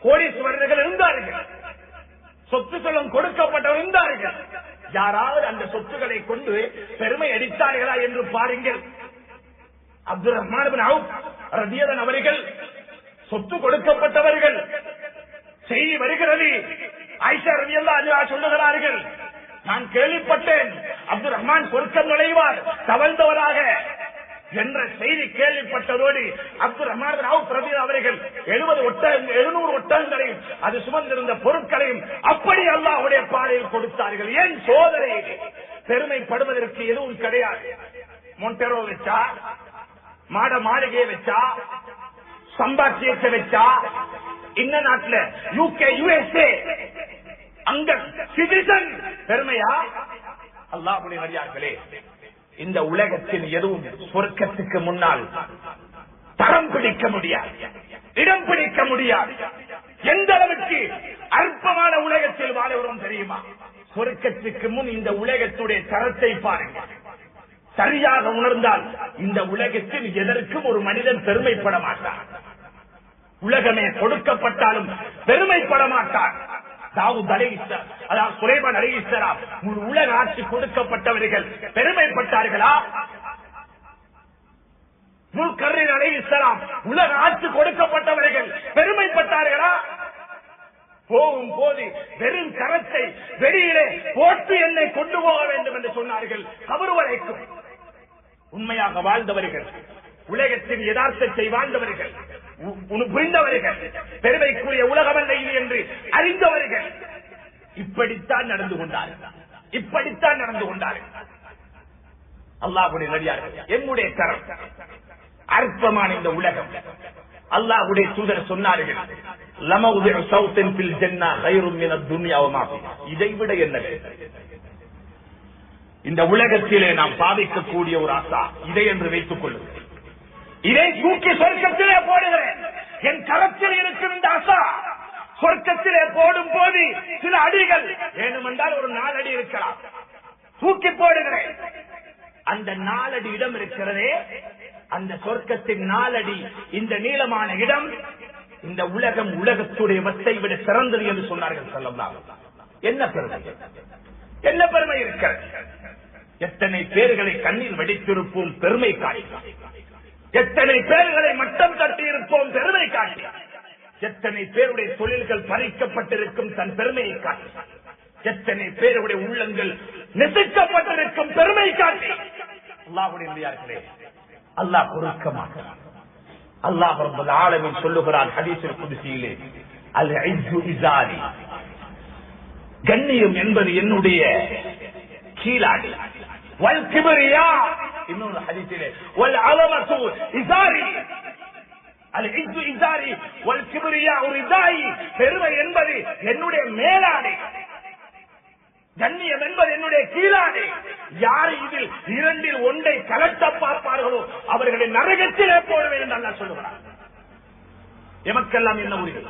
கோடீஸ்வரர்கள் இருந்தார்கள், சொத்துக்களும் கொடுக்கப்பட்டவர் இருந்தார்கள். யாராவது அந்த சொத்துக்களை கொண்டு பெருமை அடித்தார்களா என்று பாருங்கள். அப்துல் ரஹ்மான் இப்னு அவுஃப் ரலியல்லாஹு அவர்கள் சொத்து கொடுக்கப்பட்டவர்கள். செய்தி வருகிறது, ஆயிஷா ரலியல்லாஹு அன்ஹா சொல்லுகிறார்கள், நான் கேள்விப்பட்டேன் அப்துல் ரஹ்மான் சொர்க்கம் நுழைவார் தவழ்ந்தவராக என்ற செய்தி கேள்விப்பட்டதோடு அப்துல் ரஹ்மான் இப்னு அவுஃப் ரலியல்லாஹு அவர்கள் 700 ஒட்டகங்களையும் அது சுமந்திருந்த பொருட்களையும் அப்படி அல்லாஹ்வுடைய பாதையில் கொடுத்தார்கள். ஏன் சோதனை? பெருமைப்படுவதற்கு எதுவும் கிடையாது. மொண்டெரோ வச்சா, மாட மாளிகையை வச்சா, சம்பாத்தியத்தை வச்சா, இந்த நாட்டில் யூகே, யுஎஸ்ஏ, அங்க சிட்டிசன் பெருமையா? அல்லாஹ்வுடைய நடிகார்களே, இந்த உலகத்தில் எதுவும் சொர்க்கத்துக்கு முன்னால் தரம் பிடிக்க முடியாது, இடம் பிடிக்க முடியாது. எந்த அளவுக்கு அற்பமான உலகத்தில் வாழ்கிறோம் தெரியுமா? சொர்க்கத்துக்கு முன் இந்த உலகத்துடைய தரத்தை பாருங்கள். சரியாக உணர்ந்தால் இந்த உலகத்தில் எதற்கும் ஒரு மனிதன் பெருமைப்பட மாட்டான். உலகமே கொடுக்கப்பட்டாலும் பெருமைப்பட மாட்டான். தாவூத் அலைஹிஸ்ஸலாம், அதாவது சுலைமான் அலைஹிஸ்ஸலாம், உலக ஆட்சி கொடுக்கப்பட்டவர்கள் பெருமைப்பட்டார்களா? முல்கர்ரின் அலைஹிஸ்ஸலாம், உலக ஆட்சி கொடுக்கப்பட்டவர்கள் பெருமைப்பட்டார்களா? போகும் போது வெறும் கரத்தை வெளியிலே போட்டு என்னை கொண்டு போக வேண்டும் என்று சொன்னார்கள். கபர் வரைக்கும் உண்மையாக வாழ்ந்தவர்கள், உலகத்தின் யதார்த்தத்தை வாழ்ந்தவர்கள், புரிந்தவர்கள், பெருமைக்குரிய உலகமல்ல இது என்று அறிந்தவர்கள் இப்படித்தான் நடந்து கொண்டார்கள். இப்படித்தான் நடந்து கொண்டார்கள். அல்லாஹ்வுடைய நடிகார்கள், என்னுடைய தரம் அற்பமான இந்த உலகம். அல்லாஹ்வுடைய தூதர் சொன்னார்கள், லமவுதிஉ சௌத்தின் ஃபில் ஜன்னah கைரும் மினத் துன்யா வ மா ஃபிஹா. இதைவிட என்ன இந்த உலகத்திலே நாம் பாதிக்கக்கூடிய ஒரு ஆசா இதை என்று வைத்துக் கொள்ளுங்கள். இதை தூக்கி சொர்க்கத்திலே போடுகிறேன். என் கரத்தில் இருக்கும் இந்த ஆசா சொர்க்கத்திலே போடும் போது சில அடிகள் வேணுமென்றால் ஒரு 4 அடி இருக்கலாம், தூக்கி போடுகிறேன். அந்த 4 அடி இடம் இருக்கிறதே, அந்த சொர்க்கத்தின் 4 அடி இந்த நீளமான இடம் இந்த உலகம் உலகத்துடைய வத்தை விட சிறந்தது என்று சொன்னார்கள் ஸல்லல்லாஹு அலைஹி வஸல்லம். என்ன பெருமை, என்ன பெருமை இருக்கிறது? எத்தனை பேர்களை கண்ணில் வெடித்திருப்போம் பெருமை காட்டி, எத்தனை பேர்களை மட்டம் தட்டி இருப்போம் பெருமை காட்டி, எத்தனை பேருடைய தொழில்கள் பறிக்கப்பட்டிருக்கும் தன் பெருமையை காட்டி, எத்தனை பேருடைய உள்ளங்கள் நெசுக்கப்பட்டிருக்கும் பெருமை காட்டி. அல்லாஹ்வுடைய நடிகார்களே, அல்லாஹ் பொறுக்கமாக, அல்லாஹ் ரப்பல் ஆலமீன் சொல்லுகிறான் ஹதீஸில் குத்ஸியிலே, அல் இஸ்ஸு இஸாரி, கண்ணியம் என்பது என்னுடைய கீழாடி, வல் கிப்ரியா, இன்னொரு ஹதீஸிலே வல் அலமது இஸாரி, அல் இஸ்ஸு இஸாரி வல் கிப்ரியா ரிதாயி, பெருமை என்பது என்னுடைய மேலாடை. கண்ணியம் என்பது என்னுடைய கீழானே. யார் இதில் இரண்டில் ஒன்றை கலட்ட பார்ப்பார்களோ அவர்களை நரகத்திலே போடுவேன் என்று அல்லாஹ் சொல்லுகிறார். எமக்கெல்லாம் என்ன உரிமை,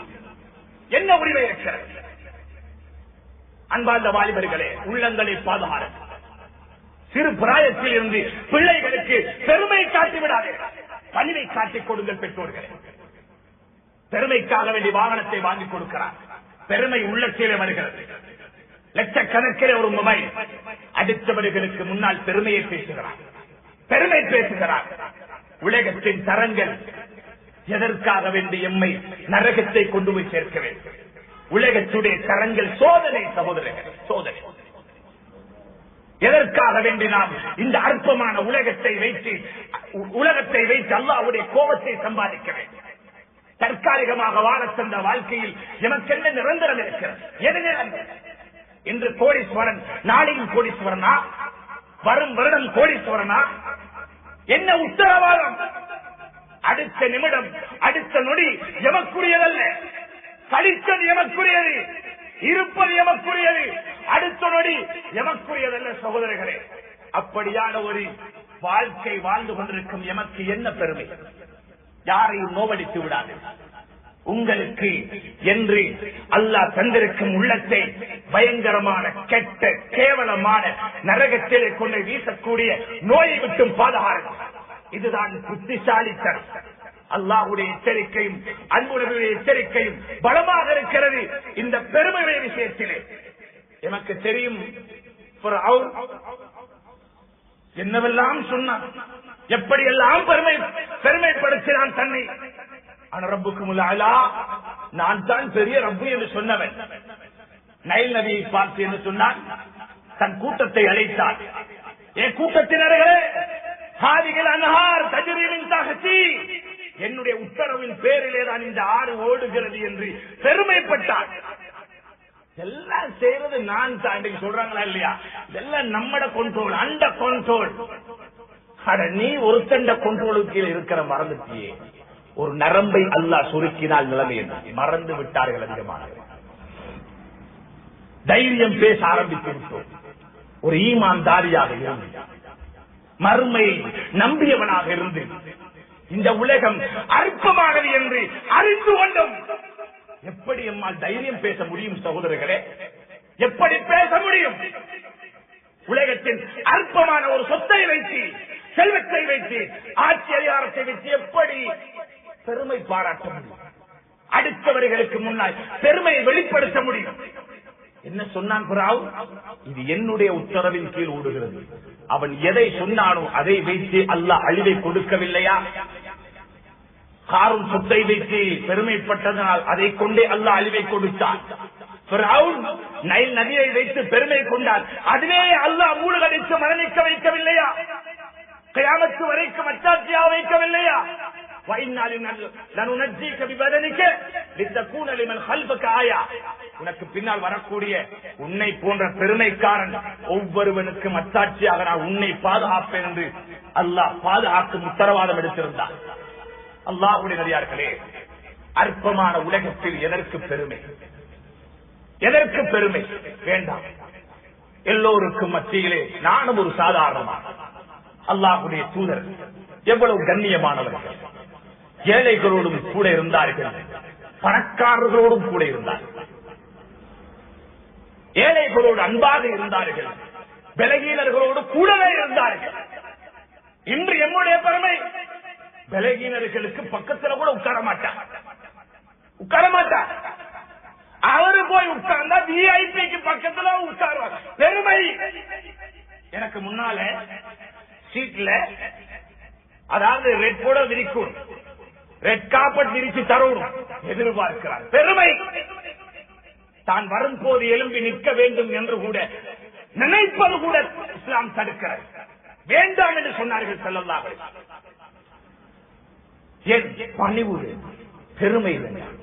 என்ன உரிமை இருக்கிறது? அன்பார்ந்த வாலிபர்களே, உள்ளங்களை பாதுகாக்க சிறு பிராயத்தில் இருந்து பிள்ளைகளுக்கு பெருமை காட்டிவிடாதீர்கள், பணிவை காட்டிக் கொடுங்கள். பெற்றோர்களே, பெருமைக்காக வேண்டிய வாகனத்தை வாங்கி கொடுக்கிறார், பெருமை உள்ளத்திலே வருகிறது. லட்சக்கணக்கிலே ஒரு மொபைல், அடுத்தவர்களுக்கு முன்னால் பெருமையை பேசுகிறார், பெருமை பேசுகிறார். உலகத்தின் தரங்கள் எதற்காக வேண்டிய எம்மை நரகத்தை கொண்டு போய் சேர்க்க வேண்டும்? உலகத்துடைய தரங்கள் சோதனை சகோதரர்கள், சோதனை. எதற்காக வேண்டி நாம் இந்த அற்பமான உலகத்தை வைத்து அல்லாஹ்வுடைய கோபத்தை சம்பாதிக்க வேண்டும்? தற்காலிகமாக வாழ தந்த வாழ்க்கையில் எமக்கென்ன நிரந்தரம் இருக்கிறது? எது நிரந்தரம்? இன்று கோடீஸ்வரன், நாளையும் கோடீஸ்வரனா? வரும் வருடம் கோடீஸ்வரனா? என்ன உத்தரவாதம்? அடுத்த நிமிடம், அடுத்த நொடி எமக்குரியதல்ல. கழித்தது எமக்குரியது, இருப்பது எமக்குரியது, அடுத்த நொடி எமக்குரியதல்ல. சகோதரர்களே, அப்படியான ஒரு வாழ்க்கை வாழ்ந்து கொண்டிருக்கும் எமக்கு என்ன பெருமை? யாரையும் நோவடித்து விடாது. உங்களுக்கு என்று அல்லாஹ் தந்திருக்கும் உள்ளத்தை பயங்கரமான கெட்ட கேவலமான நரகத்திலே கொண்டு வீசக்கூடிய நோயை விட்டும் பாதுகாக்கும். இதுதான் புத்திசாலித்தனம். அல்லாஹ்வுடைய எச்சரிக்கையும் அன்புடைய எச்சரிக்கையும் பலமாக இருக்கிறது இந்த பெருமையுடைய விஷயத்திலே. எனக்கு தெரியும் என்னவெல்லாம் சொன்னான், எப்படியெல்லாம் பெருமைப்படுத்தினான் தன்னை. ஆனா ரப்புக்கும் அலா, நான் தான் பெரிய ரப்பு என்று சொன்னவன். நைல் நபியை பார்த்து என்று சொன்னான், தன் கூட்டத்தை அழைத்தார். என் கூட்டத்தினர்களே, ஹாதிகள் அன்ஹார் தஜ்ரீமின் தஹ்தி, என்னுடைய உத்தரவின் பேரிலே தான் இந்த ஆறு ஓடுகிறது என்று பெருமைப்பட்டார். எல்லாம் செய்யறது நான் தான் சொல்றாங்களா இல்லையா? இதெல்லாம் நம்மட கண்ட்ரோல், அண்ட கண்ட்ரோல். நீ ஒருத்தண்ட கண்ட்ரோலுக்கு இருக்கிற மறந்துட்டியே. ஒரு நரம்பை அல்லாஹ் சுருக்கினால் நிலைமை மறந்து விட்டார்கள் அதிகமானவர்கள். தைரியம் பேச ஆரம்பித்து விட்டோம். ஒரு ஈமான்தாரியாக இருந்து, மறுமையை நம்பியவனாக இருந்து, இந்த உலகம் அற்பமானது என்று அறிந்து கொண்டோம். எப்படி எம்மால் தைரியம் பேச முடியும் சகோதரர்களே? எப்படி பேச முடியும்? உலகத்தின் அற்பமான ஒரு சொத்தை வைத்து, செல்வத்தை வைத்து, ஆட்சி அதிகாரத்தை வைத்து எப்படி பெருமை பாராட்ட முடியும்? அடுத்தவர்களுக்கு முன்னால் பெருமையை வெளிப்படுத்த முடியும்? என்ன சொன்னான் பிராவ்? இது என்னுடைய உத்தரவின் கீழ் ஓடுகிறது. அவன் எதை சொன்னானோ அதை வைத்து அல்லாஹ் அழிவை கொடுக்கவில்லையா? காரும் சொத்தை வைத்து பெருமைப்பட்டதனால் அதை கொண்டே அல்லாஹ் அழிவை கொடுத்தான். நைல் நதியை வைத்து பெருமை கொண்டார், அதுவே அல்லாஹ் மூழ்கடித்து மரணிக்க வைக்கவில்லையா? கியாமத்து வரைக்கும் அச்சாட்சியாக வைக்கவில்லையா? உனக்கு பின்னால் வரக்கூடிய உன்னை போன்ற பெருமைக்காரன் ஒவ்வொருவனுக்கும் அச்சாட்சியாக நான் உன்னை பாதுகாப்பேன் என்று அல்லாஹ் பாதுகாக்கும் உத்தரவாதம் எடுத்திருந்தார். அல்லாஹ்வுடைய நடிகார்களே, அற்பமான உலகத்தில் எதற்கு பெருமை? எதற்கு பெருமை வேண்டாம். எல்லோருக்கும் மத்தியிலே நானும் ஒரு சாதாரணமான அல்லாஹ்வுடைய தூதர். எவ்வளவு கண்ணியமானவர்கள். ஏழைகளோடும் கூட இருந்தார்கள், பணக்காரர்களோடும் கூட இருந்தார்கள். ஏழைகளோடு அன்பாக இருந்தார்கள், பலகீனர்களோடு கூடவே இருந்தார்கள். இன்று எம்முடைய பெருமை, பலகீனர்களுக்கு பக்கத்தில் கூட உட்கார மாட்டார். அவரு போய் உட்கார்ந்தா விஐபிக்கு பக்கத்துல உட்காருவார். பெருமை. எனக்கு முன்னால சீட்ல, அதாவது ரெட் போட விரிக்கும், ரெட் காப்பட் விரிச்சு தரணும் எதிர்பார்க்கிறார். பெருமை. தான் வரும்போது எழும்பி நிற்க வேண்டும் என்று கூட நினைப்பது கூட இஸ்லாம் தடுக்கிறது. வேண்டாம் என்று சொன்னார்கள் ஸல்லல்லாஹு அலைஹி வஸல்லம். ஏன்? பணிவு. பெருமை வேண்டாம்,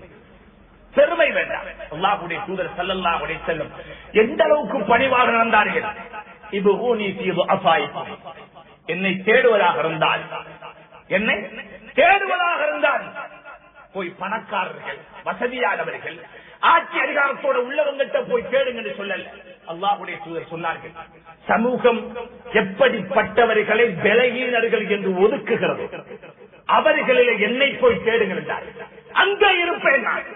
பெருமை வேண்டாம். அல்லாஹ்வுடைய தூதர் ஸல்லல்லாஹு அலைஹி வஸல்லம் எந்த அளவுக்கு பணிவாக நடந்தார்கள். இப்ஊனி ஃபீ துஅஃபாயிக்கும், என்னை தேடுவதாக இருந்தால் போய் பணக்காரர்கள், வசதியானவர்கள், ஆட்சி அதிகாரத்தோட உள்ளவங்கிட்ட போய் கேளுங்கன்னு சொல்லல. அல்லாஹ்வுடைய தூதர் சொன்னார்கள், சமூகம் எப்படிப்பட்டவர்களை பலகீனர்கள் என்று ஒதுக்குகிறது, அவர்களில் என்னை போய் தேடுங்கள் என்றார்கள். அங்க இருப்பேன் நான்.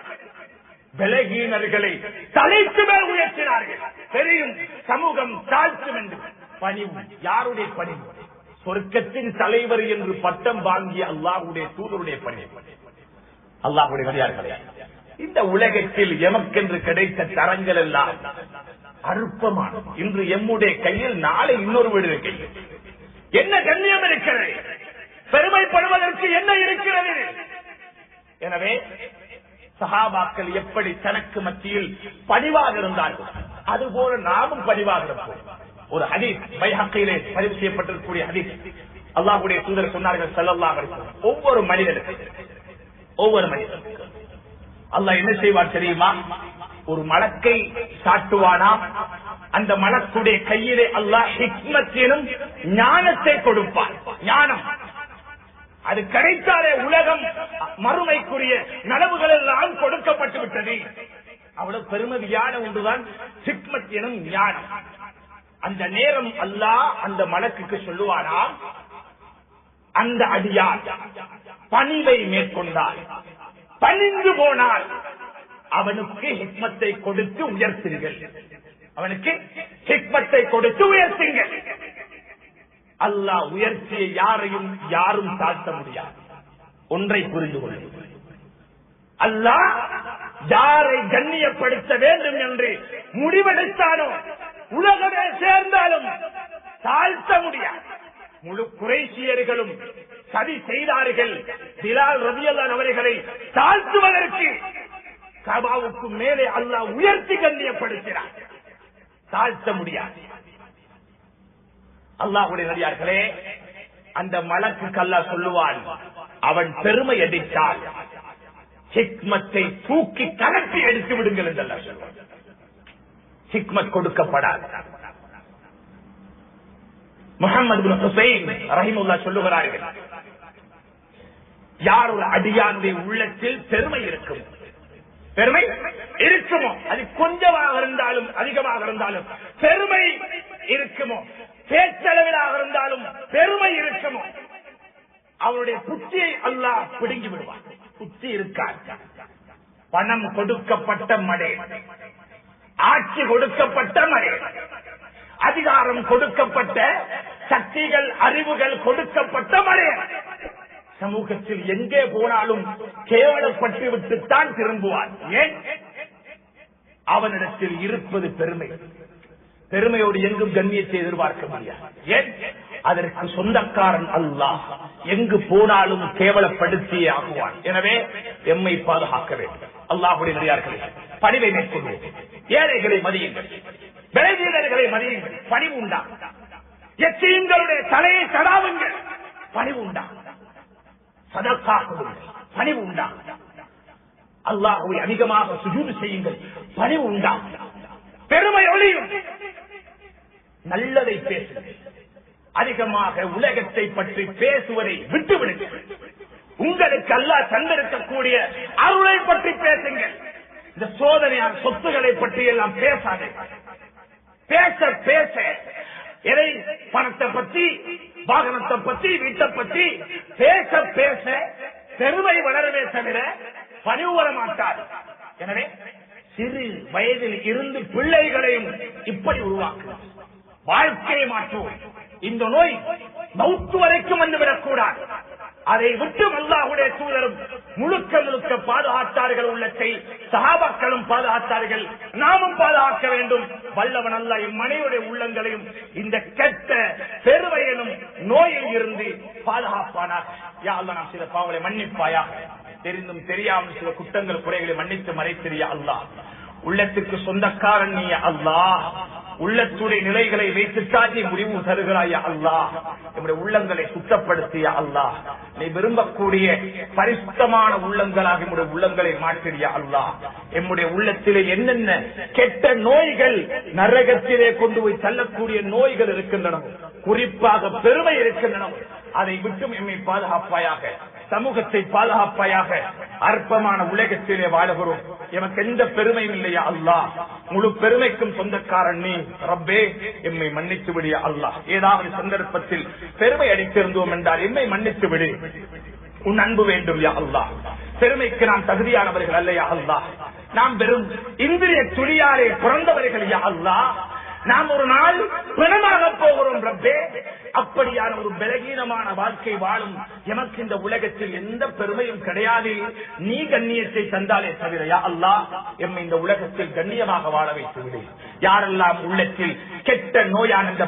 பலகீனர்களை தலைக்கு மேல் உயர்த்தினார்கள். தெரியும் சமூகம் தாழ்த்தும் என்று. பணிவு, யாருடைய பணிவு? சொர்க்கத்தின் தலைவர் என்று பட்டம் வாங்கிய அல்லாஹ்வுடைய தூதருடைய பணிவு. அல்லாஹ்வுடைய வழியார்களே, இந்த உலகத்தில் எமக்கென்று கிடைத்த தரங்கள் எல்லாம் அற்பமான. இன்று எம்முடைய கையில், நாளை இன்னொரு வீடு கையில். என்ன கண்ணியம் இருக்கிறது? பெருமைப்படுவதற்கு என்ன இருக்கிறது? எனவே சஹாபாக்கள் எப்படி தனக்கு மத்தியில் பணிவாக இருந்தார்கள், அதுபோல நாமும் பணிவாக இருப்போம். ஒரு ஹதீஸ் பைஹக்கியிலே பதிவு செய்யப்பட்டிருக்கக்கூடிய ஹதீஸ், அல்லாஹ்வுடைய தூதர் சொன்னார்கள் ஸல்லல்லாஹு அலைஹி வஸல்லம், ஒவ்வொரு மனிதனுக்கும் அல்லாஹ் என்ன செய்வார் தெரியுமா? ஒரு மலக்கை சாட்டுவானாம். அந்த மலக்குடைய கையிலே அல்லாஹ் ஹிக்மத் எனும் ஞானத்தை கொடுப்பார். ஞானம் அது கிடைத்தாலே உலகம் மறுமைக்குரிய நனவுகள் எல்லாம் கொடுக்கப்பட்டு விட்டது. அவ்வளவு பெருமதியான ஒன்றுதான் ஹிக்மத் எனும் ஞானம். அந்த நேரம் அல்லாஹ் அந்த மலக்குக்கு சொல்லுவானாம், அந்த அடியார் பணிவை மேற்கொண்டால், பணிந்து போனால் அவனுக்கு ஹிக்மத்தை கொடுத்து உயர்த்துங்கள். அவனுக்கு ஹிக்மத்தை கொடுத்து உயர்த்துங்கள். அல்லாஹ் உயர்த்திய யாரையும் யாரும் தாழ்த்த முடியாது. ஒன்றை புரிந்து கொள்ளுங்கள், அல்லாஹ் யாரை கண்ணியப்படுத்த வேண்டும் என்று முடிவெடுத்தானோ உலகமே சேர்ந்தாலும் தாழ்த்த முடியாது. முழு குறைஷியர்களும் சதி செய்தார்கள் பிலால் ரலியல்லாஹு அவர்களை தாழ்த்துவதற்கு. கபாவுக்கு மேலே அல்லாஹ் உயர்த்தி கண்ணியப்படுத்தினார், தாழ்த்த முடியாது. அல்லாஹ்வுடைய நபியார்களே, அந்த மலக்குக்கு அல்லாஹ் சொல்லுவான், அவன் பெருமை அடித்தால் ஹிக்மத்தை தூக்கி கலட்டி எடுத்து விடுங்கள் என்று அல்லாஹ் சொல்லுவான். ஹிக்மத் கொடுக்கப்படாது. முஹம்மது இப்னு ஹுசைன் ரஹிமஹுல்லாஹ் சொல்லுகிறார்கள், யார் ஒரு அடியானுடைய உள்ளத்தில் பெருமை இருக்குமோ, அது கொஞ்சமாக இருந்தாலும் அதிகமாக இருந்தாலும் பெருமை இருக்குமோ, பேச்சளவிலாக இருந்தாலும் பெருமை இருக்குமோ, அவருடைய புத்தியை அல்லாஹ் பிடுங்கி விடுவார். புத்தி இருக்காது. பணம் கொடுக்கப்பட்ட மடை, ஆட்சி கொடுக்கப்பட்ட மடை, அதிகாரம் கொடுக்கப்பட்ட, சக்திகள் அறிவுகள் கொடுக்கப்பட்ட மடை, சமூகத்தில் எங்கே போனாலும் கேவலப்பட்டு விட்டுத்தான் திரும்புவார். ஏன்? அவனிடத்தில் இருப்பது பெருமை. பெருமையோடு எங்கும் கண்ணியத்தை எதிர்பார்க்க முடியாது. ஏன்? அதற்கு சொந்தக்காரன் அல்லாஹ். எங்கு போனாலும் கேவலப்படுத்தியே ஆகுவான். எனவே எம்மை பாதுகாக்க வேண்டும். அல்லாஹ்வுடைய நடிகார்களே, பணிவை மேற்கொள்வோம். ஏழைகளை மதியுங்கள், விளைவீரர்களை மதியுங்கள், பணிவு உண்டா? எத்தீம்களுடைய தலையை தடாவுங்கள், பணிவு உண்டா? சதக்கா கொடுங்கள், பணிவு உண்டா? அல்லாஹ்வை அதிகமாக சுஜூது செய்யுங்கள், பணிவு உண்டா? பெருமை ஒளியும், நல்லதை பேசுங்கள். அதிகமாக உலகத்தை பற்றி பேசுவதை விட்டுவிடுங்கள். உங்களுக்கு அல்லாஹ் தந்திருக்கக்கூடிய அருளை பற்றி பேசுங்கள். இந்த சோதனையான சொத்துக்களை பற்றி எல்லாம் பேசாதே. பேச பேச எதை, பணத்தை பற்றி, வாகனத்தை பற்றி, வீட்டை பற்றி பேச பேச பெருமை வளரவே தவிர பணிவு வர மாட்டார். எனவே சிறு வயதில் இருந்து பிள்ளைகளையும் இப்படி உருவாக்குவோம். வாழ்க்கையை மாற்றுவோம். இந்த நோய் மௌத்து வரைக்கும் வந்துவிடக்கூடாது. அதை விட்டு அல்லாஹ்வுடைய தூதரும் முழுக்க முழுக்க பாதுகாத்தார்கள். உள்ளத்தை சஹாபாக்களும் பாதுகாத்தார்கள். நாமும் பாதுகாக்க வேண்டும். வல்லவன் அல்லாஹ் இம்மனையுடைய உள்ளங்களையும் இந்த கெட்ட பெருமையிலும் நோயில் இருந்து பாதுகாப்பானார். யா அல்லாஹ், நாம் சில பாவங்களை மன்னிப்பாயாக. தெரிந்தும் தெரியாமல் சில குற்றங்கள் குறைகளை மன்னித்து மறைத்திரியா அல்லாஹ். உள்ளத்துக்கு சொந்தக்காரன் நீ அல்லாஹ். உள்ளத்துடைய நிலைகளை வைத்துத்தான் நீ முடிவு தருகிறாயா அல்லாஹ். நம்முடைய உள்ளங்களை சுத்தப்படுத்தியா அல்லாஹ். நீ விரும்பக்கூடிய பரிசுத்தமான உள்ளங்களாக நம்முடைய உள்ளங்களை மாற்றியா அல்லாஹ். நம்முடைய உள்ளத்திலே என்னென்ன கெட்ட நோய்கள், நரகத்திலே கொண்டு போய் தள்ளக்கூடிய நோய்கள் இருக்கின்றன, குறிப்பாக பெருமை இருக்கின்றன, அதை விட்டும் எம்மை பாதுகாப்பாயாக. சமூகத்தை பாதுகாப்பாயாக. அற்பமான உலகத்திலே வாழுகிறோம், எமக்கு எந்த பெருமையும் இல்லையா அல்லாஹ், முழு பெருமைக்கும் சொந்தக்காரன் நீ ரப்பே, எம்மை மன்னித்து விடியா அல்லாஹ். ஏதாவது சந்தர்ப்பத்தில் பெருமை அடித்திருந்தோம் என்றால் எம்மை மன்னித்து விடு, உன் அன்பு வேண்டும் யா அல்லாஹ். பெருமைக்கு நாம் தகுதியானவர்கள் அல்லையா அல்லாஹ், நாம் வெறும் இந்திரிய துளியாலே பிறந்தவர்கள் யா அல்லாஹ். நாம் ஒரு நாள் பிணமாக போகிறோம் ரப்பே. அப்படியான ஒரு பலகீனமான வாழ்க்கை வாழும் எமக்கு இந்த உலகத்தில் எந்த பெருமையும் கிடையாது. நீ கண்ணியத்தை தந்தாலே தவிர யா அல்லாஹ், எம்மை இந்த உலகத்தில் கண்ணியமாக வாழ வைத்து விடு. யாரெல்லாம் உள்ளத்தில் கெட்ட நோயான இந்த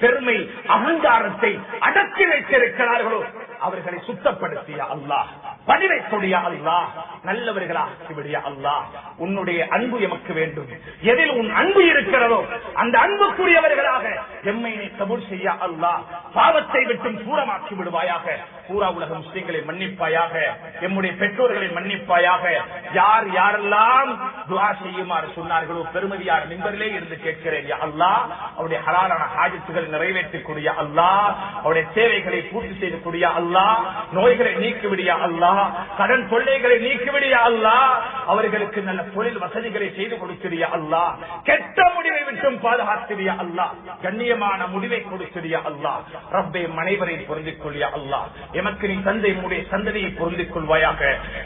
பெருமை அகங்காரத்தை அடக்கி வைத்திருக்கிறார்களோ அவர்களை சுத்தப்படுத்திய அல்லாஹ், பதிவை கொடிய அல்லாஹ், நல்லவர்களாக விடிய அல்லாஹ். உன்னுடைய அன்பு எமக்கு வேண்டும். எதில் உன் அன்பு இருக்கிறதோ அந்த அன்புக்குரியவர்களாக எம்மை நீ கபூல் செய்ய அல்லாஹ். பாவத்தை விட்டும் தூரமாக்கி விடுவாயாக. பூரா உலக முஸ்லிம்களை மன்னிப்பாயாக, எம்முடைய பெற்றோர்களை மன்னிப்பாயாக. யார் யாரெல்லாம் துஆ செய்யுமாறு சொன்னார்களோ பெருமதியான மிம்பரிலே இருந்து கேட்கிறேன் யா அல்லாஹ். அவருடைய ஹலாலான ஹாஜத்துகளை நிறைவேற்றக்கூடிய அல்லாஹ், அவருடைய தேவைகளை பூர்த்தி செய்யக்கூடிய அல்லாஹ், நோய்களை நீக்கிவிடியா அல்லாஹ், கடன் தொல்லைகளை நீக்கிவிடியா அல்லாஹ், அவர்களுக்கு நல்ல தொழில் வசதிகளை செய்து கொடுக்கிறியா அல்லாஹ், கெட்ட முடிவை விட்டும் பாதுகாத்திரியா அல்லாஹ், கண்ணியமான முடிவை கொடுக்கிறியா அல்லாஹ். ரப்பே, அனைவரை பொருந்திக் கொள்ளியா அல்லாஹ். எமக்கு நீ தந்தை எம்முடைய சந்ததியை பொருந்திக் கொள்வாயாக.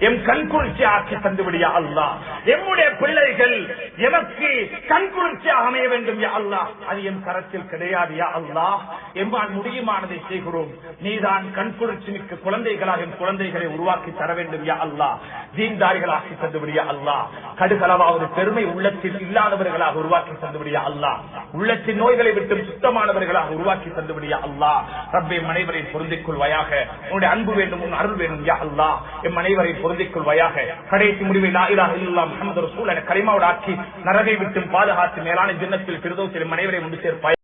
எம் கண்குளிர்ச்சி ஆக்கி தந்துவிடியா அல்லாஹ். எம்முடைய பிள்ளைகள் எமக்கு கண்குளிர்ச்சியாக அமைய வேண்டும் யா அல்லாஹ். அது எம் கரத்தில் கிடையாது யா அல்லாஹ். எம்மால் முடியுமானதை செய்கிறோம். நீதான் கண்குளிர்ச்சி மிக்க குழந்தைகளாக எம் குழந்தைகளை உருவாக்கி தர வேண்டும் யா அல்லாஹ். தீன்தாரிகளாக்கி தந்துவிடியா அல்லாஹ். கடுகளவாவது பெருமை உள்ளத்தில் இல்லாதவர்களாக உருவாக்கி தந்துவிடியா அல்லாஹ். உள்ளத்தின் நோய்களை விட்டு சுத்தமானவர்களாக உருவாக்கி தந்துவிடியா அல்லாஹ். ரப்பே, அனைவரை பொருந்திக் கொள்வாயாக. உன்னுடைய அன்பு வேண்டும், உன் அருள் வேண்டும் யா அல்லாஹ். எம் அனைவரை பொருந்திக் கொள்வாயாக. கடைசி முடிவை லா இலாஹ இல்லல்லாஹ் முஹம்மது ரசூல் என கலிமாவோடு ஆக்கி நரகை விட்டு பாதுகாத்து மேலான ஜன்னத்தில் ஃபிர்தௌஸில் அனைவரை ஒன்று சேர்ப்பாய்.